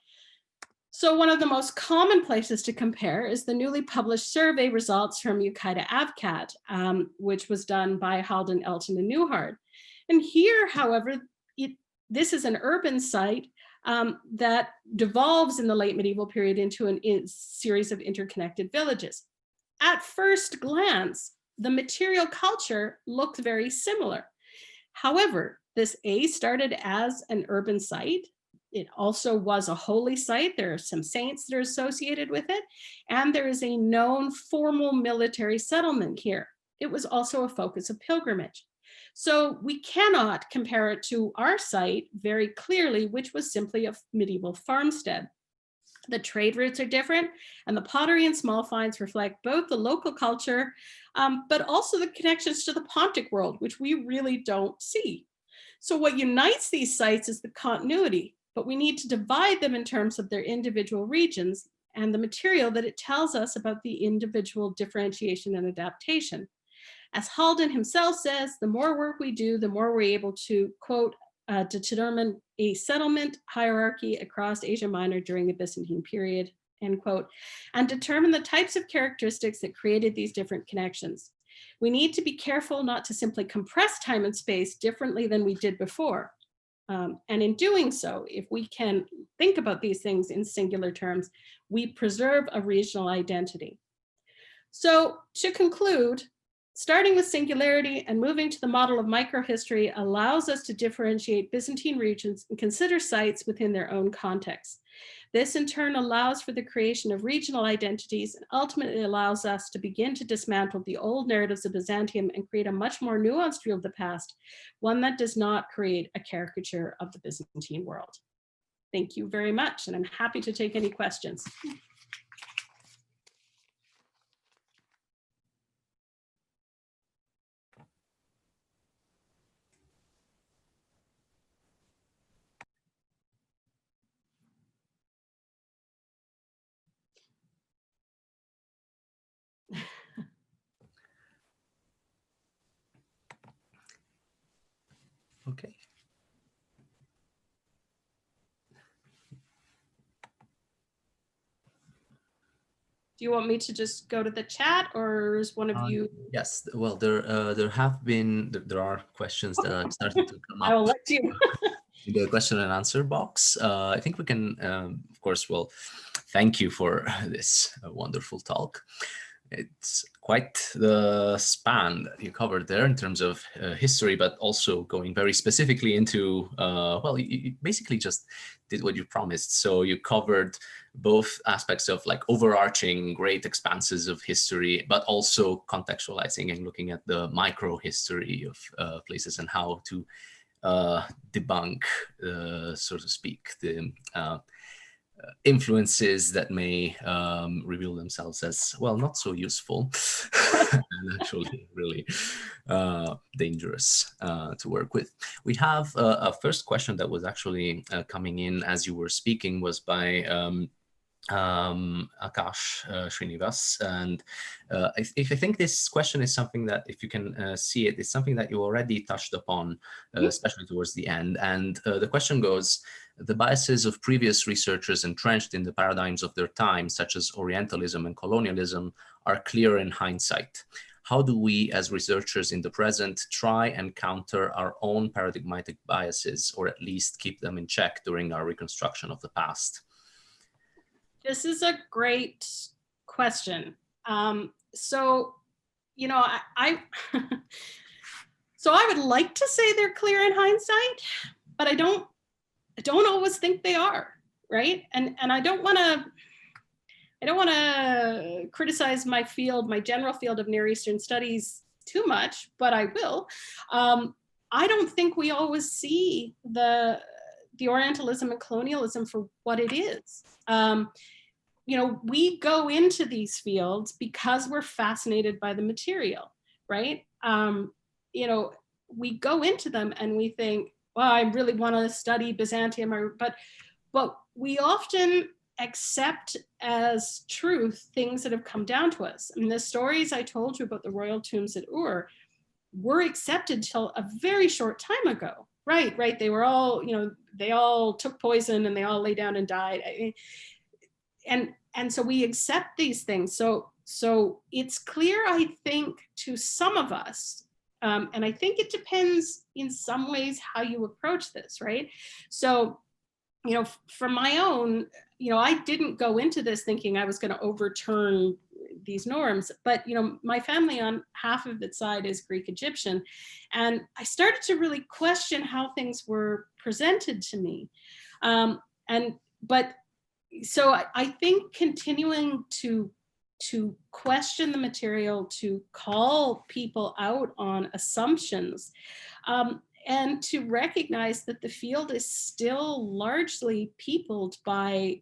So one of the most common places to compare is the newly published survey results from Ukidah Avcat, which was done by Halden, Elton, and Newhart. And here, however, this is an urban site that devolves in the late medieval period into a series of interconnected villages. At first glance, the material culture looked very similar. However, this started as an urban site. It also was a holy site. There are some saints that are associated with it. And there is a known formal military settlement here. it was also a focus of pilgrimage. So we cannot compare it to our site very clearly, which was simply a medieval farmstead. The trade routes are different, and the pottery and small finds reflect both the local culture, but also the connections to the Pontic world, which we really don't see. So what unites these sites is the continuity, but we need to divide them in terms of their individual regions and the material that it tells us about the individual differentiation and adaptation. As Halden himself says, the more work we do, the more we're able to, quote, to determine a settlement hierarchy across Asia Minor during the Byzantine period, end quote, and determine the types of characteristics that created these different connections. We need to be careful not to simply compress time and space differently than we did before. And in doing so, if we can think about these things in singular terms, we preserve a regional identity. So to conclude, starting with singularity and moving to the model of microhistory allows us to differentiate Byzantine regions and consider sites within their own context. This in turn allows for the creation of regional identities and ultimately allows us to begin to dismantle the old narratives of Byzantium and create a much more nuanced view of the past, one that does not create a caricature of the Byzantine world. Thank you very much, and I'm happy to take any questions. Okay. Do you want me to just go to the chat, or is one of you? Yes, well, there are questions that are starting to come up. I will let you. In the question and answer box. I think we can, of course, well, thank you for this wonderful talk. It's quite the span that you covered there in terms of history, but also going very specifically into, well, you basically just did what you promised. So you covered both aspects of like overarching great expanses of history, but also contextualizing and looking at the micro history of places and how to debunk, so to speak, the influences that may reveal themselves as, well, not so useful and actually really dangerous to work with. We have a first question that was actually coming in as you were speaking, was by Akash Srinivas, and I think this question is something that, if you can see it, it's something that you already touched upon, especially towards the end. And the question goes: the biases of previous researchers entrenched in the paradigms of their time, such as Orientalism and colonialism, are clear in hindsight. How do we, as researchers in the present, try and counter our own paradigmatic biases, or at least keep them in check during our reconstruction of the past? This is a great question. So, you know, so I would like to say they're clear in hindsight, but I don't always think they are, right? And I don't want to criticize my field, my general field of Near Eastern studies too much, but I will. I don't think we always see the Orientalism and colonialism for what it is. You know, we go into these fields because we're fascinated by the material, right? You know, we go into them and we think, well, I really want to study Byzantium, but we often accept as truth things that have come down to us. I mean, the stories I told you about the royal tombs at Ur were accepted till a very short time ago, right? They were all, you know, they all took poison and they all lay down and died. And so we accept these things. So it's clear, I think, to some of us, and I think it depends in some ways how you approach this, right? So, you know, for my own, you know, I didn't go into this thinking I was going to overturn these norms, but, you know, my family on half of its side is Greek Egyptian, and I started to really question how things were presented to me. So I think continuing to to question the material, to call people out on assumptions, and to recognize that the field is still largely peopled by,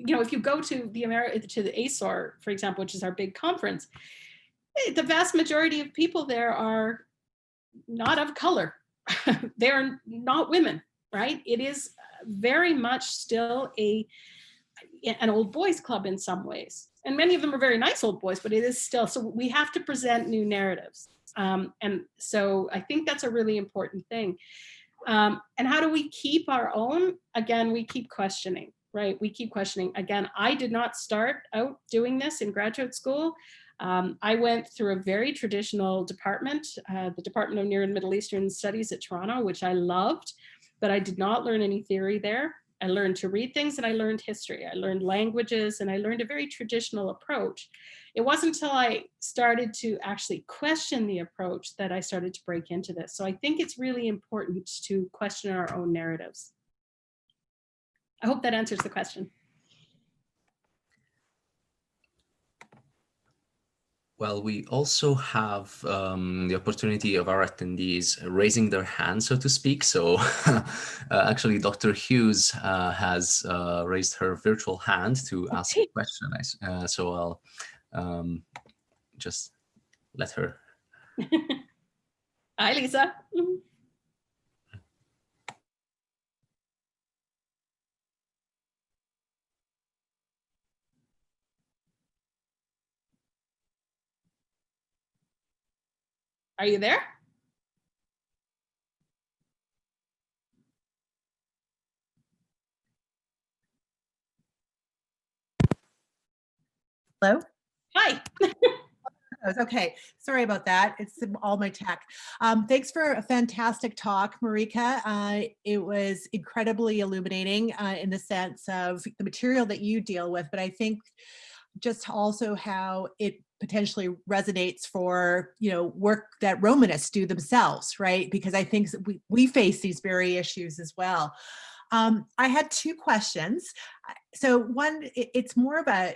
if you go to the ASOR, for example, which is our big conference, the vast majority of people there are not of color. They're not women, right? It is very much still an old boys club in some ways. And many of them are very nice old boys, but it is still, so we have to present new narratives. And so I think that's a really important thing. And how do we keep our own? Again, we keep questioning, right? We keep questioning. Again, I did not start out doing this in graduate school. I went through a very traditional department, the Department of Near and Middle Eastern Studies at Toronto, which I loved, but I did not learn any theory there. I learned to read things and I learned history. I learned languages and I learned a very traditional approach. It wasn't until I started to actually question the approach that I started to break into this. So I think it's really important to question our own narratives. I hope that answers the question. Well, we also have the opportunity of our attendees raising their hand, so to speak. So actually, Dr. Hughes has raised her virtual hand to ask a question. So I'll just let her. Hi, Lisa. Are you there? Hello? Hi. Okay, sorry about that. It's all my tech. Thanks for a fantastic talk, Marika. It was incredibly illuminating in the sense of the material that you deal with, but I think just also how it potentially resonates for, work that Romanists do themselves, right? Because I think we face these very issues as well. I had two questions. So one, it's more about,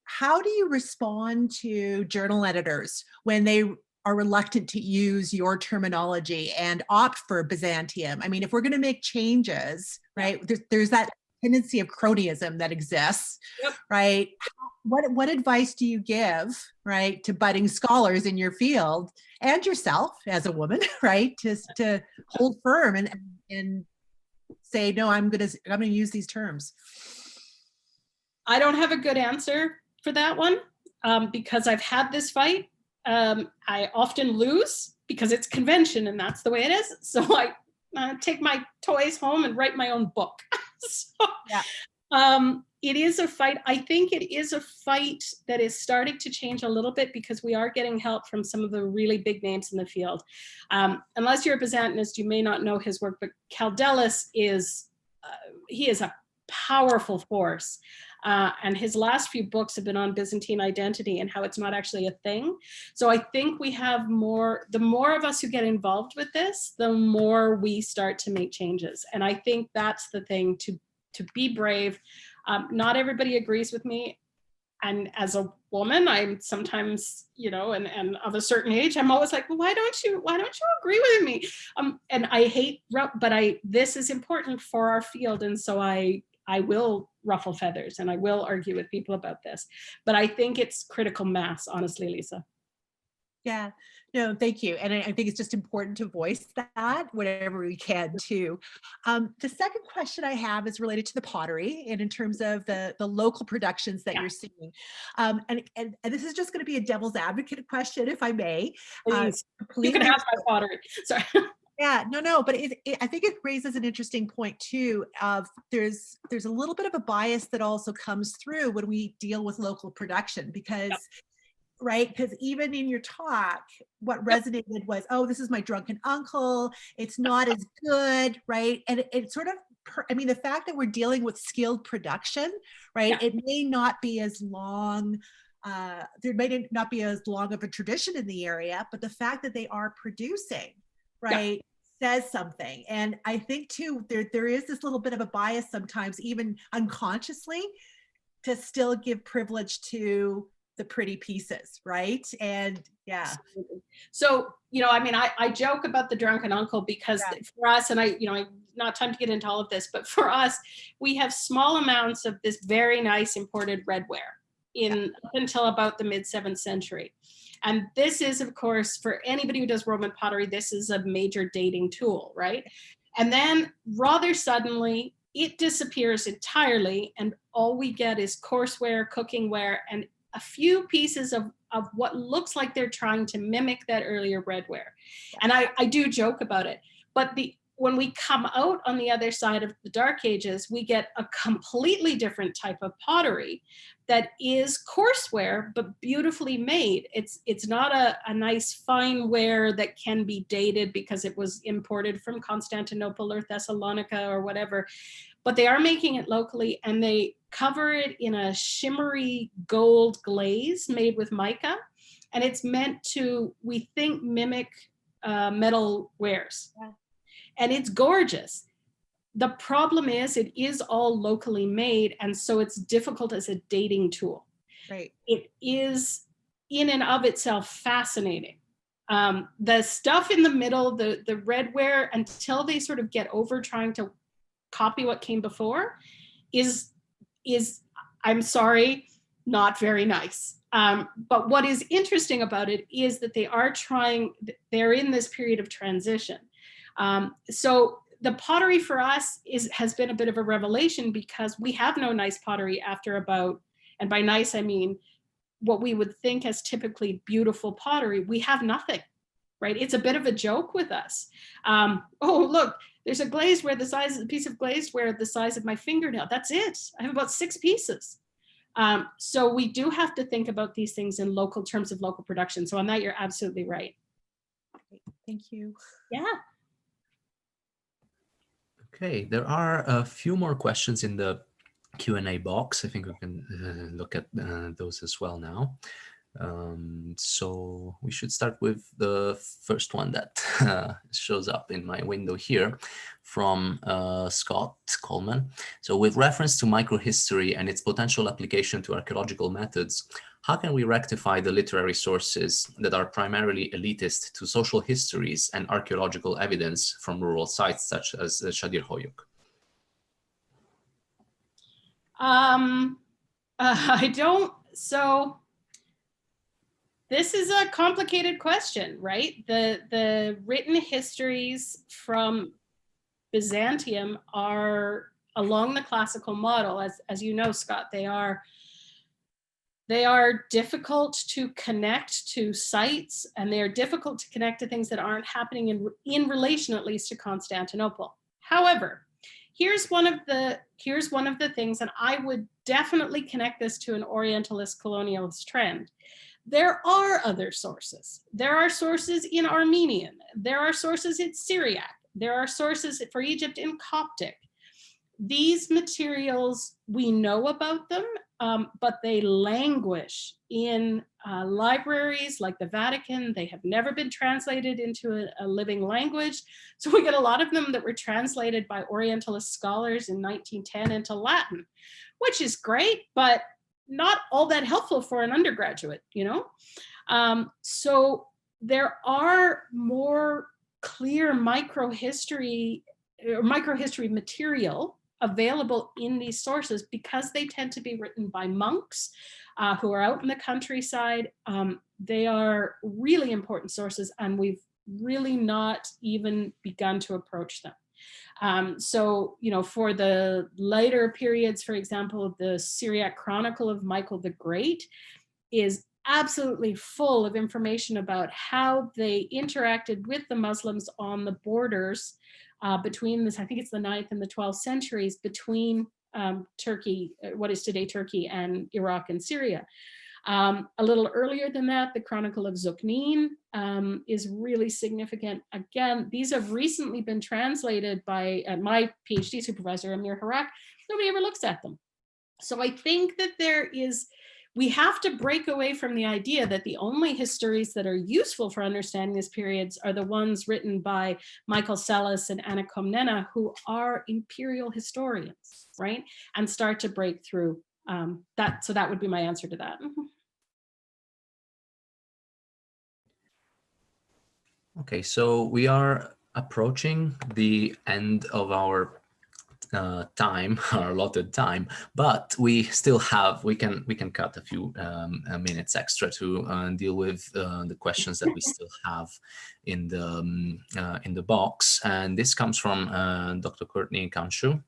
how do you respond to journal editors when they are reluctant to use your terminology and opt for Byzantium? I mean, if we're going to make changes, right, there's that tendency of cronyism that exists, yep. Right? What advice do you give, right, to budding scholars in your field and yourself as a woman, right, to hold firm and say, no, I'm going to use these terms? I don't have a good answer for that one because I've had this fight. I often lose because it's convention and that's the way it is. So I take my toys home and write my own book. So, yeah. It is a fight. I think it is a fight that is starting to change a little bit because we are getting help from some of the really big names in the field. Unless you're a Byzantinist, you may not know his work, but Kaldelis is, he is a powerful force. And his last few books have been on Byzantine identity and how it's not actually a thing. So I think we have the more of us who get involved with this, the more we start to make changes. And I think that's the thing, to be brave. Not everybody agrees with me. And as a woman, I'm sometimes, and of a certain age, I'm always like, well, why don't you agree with me? And I hate, but this is important for our field. And so I will ruffle feathers and I will argue with people about this, but I think it's critical mass, honestly, Lisa. Yeah, no, thank you. And I think it's just important to voice that whenever we can too. The second question I have is related to the pottery and in terms of the local productions that you're seeing. And this is just going to be a devil's advocate question, if I may. Please, you can have my pottery. Sorry. Yeah, no, but I think it raises an interesting point too. Of there's a little bit of a bias that also comes through when we deal with local production because. Yep. Right? Because even in your talk, what resonated was, oh, this is my drunken uncle. It's not as good, right? And it sort of, the fact that we're dealing with skilled production, right? Yeah. It may not be as long, there may not be as long of a tradition in the area, but the fact that they are producing, right? Yeah. Says something. And I think too, there is this little bit of a bias sometimes, even unconsciously, to still give privilege to the pretty pieces, right? And yeah. So, I mean, I joke about the drunken uncle because for us, and not time to get into all of this, but for us, we have small amounts of this very nice imported redware up until about the mid 7th century. And this is, of course, for anybody who does Roman pottery, this is a major dating tool, right? And then rather suddenly it disappears entirely, and all we get is courseware, cookingware, and a few pieces of what looks like they're trying to mimic that earlier breadware. And I do joke about it, but when we come out on the other side of the Dark Ages, we get a completely different type of pottery that is courseware, but beautifully made. It's not a nice fine ware that can be dated because it was imported from Constantinople or Thessalonica or whatever, but they are making it locally, and they cover it in a shimmery gold glaze made with mica. And it's meant to, we think, mimic metal wares. Yeah. And it's gorgeous. The problem is it is all locally made, and so it's difficult as a dating tool. Right. It is in and of itself fascinating. The stuff in the middle, the redware, until they sort of get over trying to copy what came before, is I'm sorry, not very nice. But what is interesting about it is that they're in this period of transition. So the pottery for us has been a bit of a revelation, because we have no nice pottery after about, and by nice I mean what we would think as typically beautiful pottery. We have nothing, right? It's a bit of a joke with us. Oh, look, there's a piece of glazeware the size of my fingernail. That's it. I have about 6 pieces. So we do have to think about these things in local terms of local production. So on that, you're absolutely right. Thank you. Yeah. Okay, there are a few more questions in the Q&A box. I think we can look at those as well now. So we should start with the first one that shows up in my window here from Scott Coleman. So with reference to microhistory and its potential application to archaeological methods, how can we rectify the literary sources that are primarily elitist to social histories and archaeological evidence from rural sites such as Shadir Hoyuk? This is a complicated question, right? The written histories from Byzantium are along the classical model. As you know, Scott, they are difficult to connect to sites, and they are difficult to connect to things that aren't happening in relation, at least, to Constantinople. However, here's one of the things, and I would definitely connect this to an Orientalist colonialist trend. There are other sources. There are sources in Armenian. There are sources in Syriac. There are sources for Egypt in Coptic. These materials, we know about them, but they languish in libraries like the Vatican. They have never been translated into a living language. So we get a lot of them that were translated by Orientalist scholars in 1910 into Latin, which is great, but not all that helpful for an undergraduate, So there are more clear microhistory material available in these sources, because they tend to be written by monks who are out in the countryside. They are really important sources, and we've really not even begun to approach them. So, for the later periods, for example, the Syriac Chronicle of Michael the Great is absolutely full of information about how they interacted with the Muslims on the borders between this, I think it's the 9th and the 12th centuries, between Turkey, what is today Turkey, and Iraq and Syria. A little earlier than that, the Chronicle of Zuknin is really significant. Again, these have recently been translated by my PhD supervisor, Amir Harak. Nobody ever looks at them. So I think that we have to break away from the idea that the only histories that are useful for understanding these periods are the ones written by Michael Sellis and Anna Komnena, who are imperial historians, right? And start to break through So that would be my answer to that. Okay, so we are approaching the end of our time, our allotted time, but we still have, we can cut a few minutes extra to deal with the questions that we still have in the box. And this comes from Dr. Courtney Kanshu.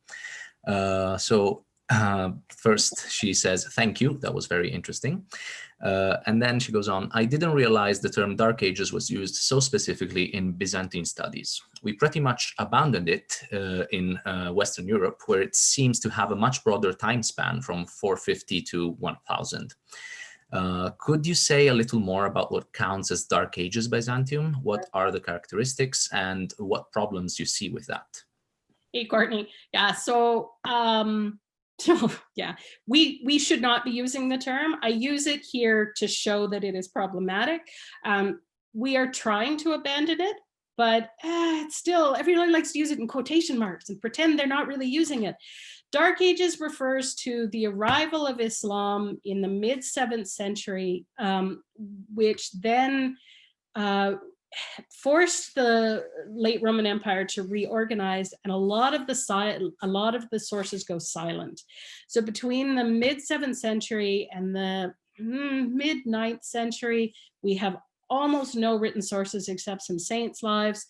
First, she says, thank you. That was very interesting. And then she goes on, I didn't realize the term Dark Ages was used so specifically in Byzantine studies. We pretty much abandoned it in Western Europe, where it seems to have a much broader time span from 450 to 1000. Could you say a little more about what counts as Dark Ages Byzantium? What are the characteristics and what problems you see with that? Hey, Courtney. Yeah, so yeah, we should not be using the term. I use it here to show that it is problematic. We are trying to abandon it, but it's still, everyone likes to use it in quotation marks and pretend they're not really using it. Dark Ages refers to the arrival of Islam in the mid-7th century, which then forced the late Roman Empire to reorganize, and a lot of the sources go silent. So between the mid-7th century and the mid-9th century, we have almost no written sources except some saints' lives.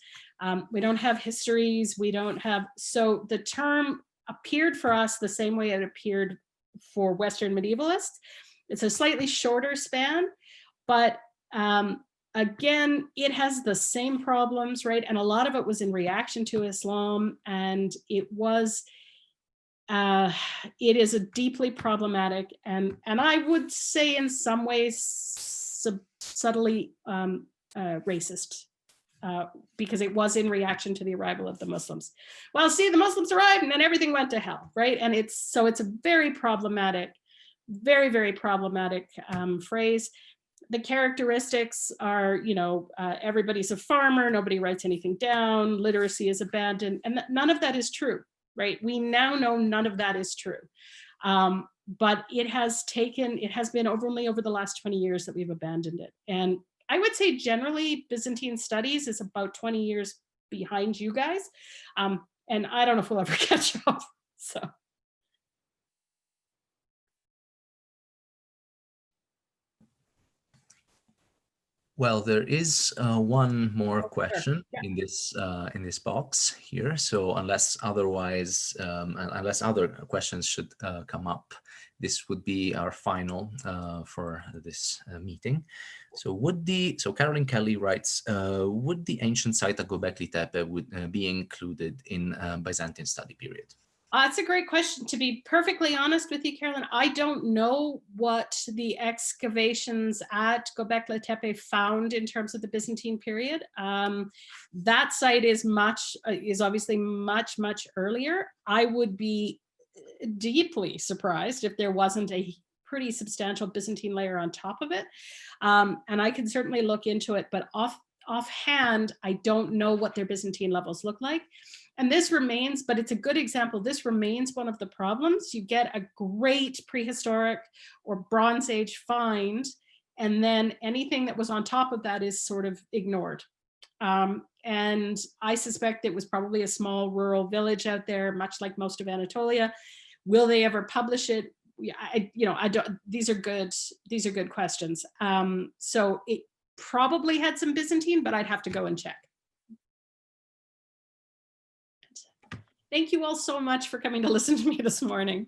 We don't have histories. We don't have, so the term appeared for us the same way it appeared for Western medievalists. It's a slightly shorter span, but again, it has the same problems, right? And a lot of it was in reaction to Islam, and it is a deeply problematic and I would say in some ways subtly racist, because it was in reaction to the arrival of the Muslims. Well, see, the Muslims arrived and then everything went to hell, right? And it's a very problematic, very, very problematic phrase. The characteristics are, everybody's a farmer, nobody writes anything down, literacy is abandoned, and none of that is true, right? We now know none of that is true. But it has been only over the last 20 years that we've abandoned it. And I would say generally Byzantine studies is about 20 years behind you guys. And I don't know if we'll ever catch up, so. Well, there is one more question in this box here. So unless otherwise, unless other questions should come up, this would be our final for this meeting. So Caroline Kelly writes, would the ancient site at Göbekli Tepe be included in Byzantine study period? That's a great question. To be perfectly honest with you, Carolyn, I don't know what the excavations at Göbekli Tepe found in terms of the Byzantine period. That site is obviously much, much earlier. I would be deeply surprised if there wasn't a pretty substantial Byzantine layer on top of it. And I can certainly look into it, but offhand, I don't know what their Byzantine levels look like. And this remains, but it's a good example, this remains one of the problems. You get a great prehistoric or Bronze Age find, and then anything that was on top of that is sort of ignored. And I suspect it was probably a small rural village out there, much like most of Anatolia. Will they ever publish it? I don't, these are good questions. So it probably had some Byzantine, but I'd have to go and check. Thank you all so much for coming to listen to me this morning.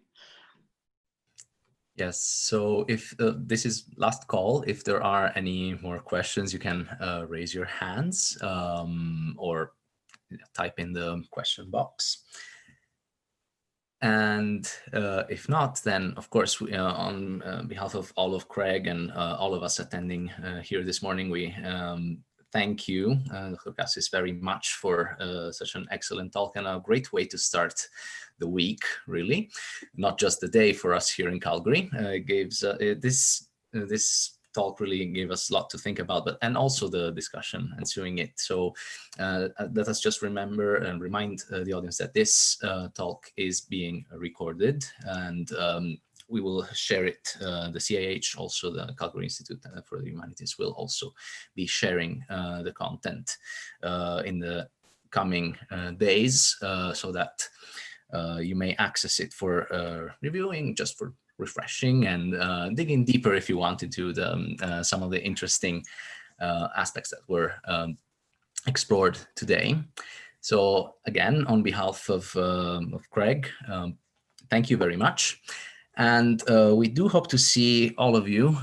Yes, so if this is last call, if there are any more questions, you can raise your hands or type in the question box. And if not, then of course, on behalf of all of Craig and all of us attending here this morning, we thank you, Dr. Cassis, very much for such an excellent talk and a great way to start the week, really. Not just the day for us here in Calgary. It gives this talk really gave us a lot to think about, and also the discussion ensuing it. So let us just remember and remind the audience that this talk is being recorded, and we will share it. The CIH, also the Calgary Institute for the Humanities, will also be sharing the content in the coming days, so that you may access it for reviewing, just for refreshing, and digging deeper if you want into the, some of the interesting aspects that were explored today. So again, on behalf of Craig, thank you very much. And we do hope to see all of you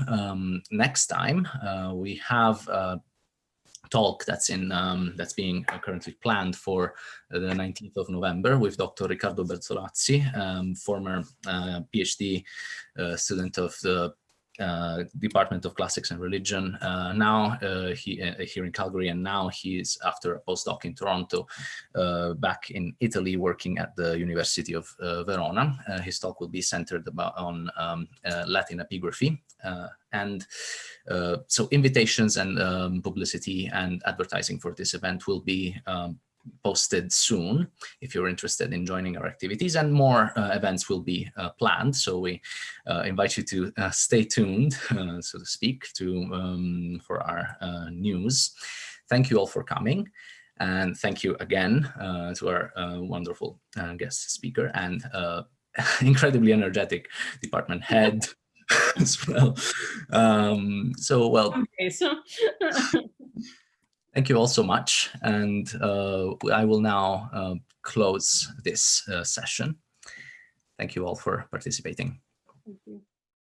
next time. We have a talk that's being currently planned for the 19th of November with Dr. Ricardo Bertolazzi, former PhD student of the Department of Classics and Religion, now here in Calgary, and now he is, after a postdoc in Toronto, back in Italy working at the University of Verona. His talk will be centered on Latin epigraphy, and so invitations and publicity and advertising for this event will be posted soon if you're interested in joining our activities, and more events will be planned. So we invite you to stay tuned, so to speak, for our news. Thank you all for coming, and thank you again to our wonderful guest speaker and incredibly energetic department head as well. Okay, so thank you all so much, and I will now close this session. Thank you all for participating. thank you.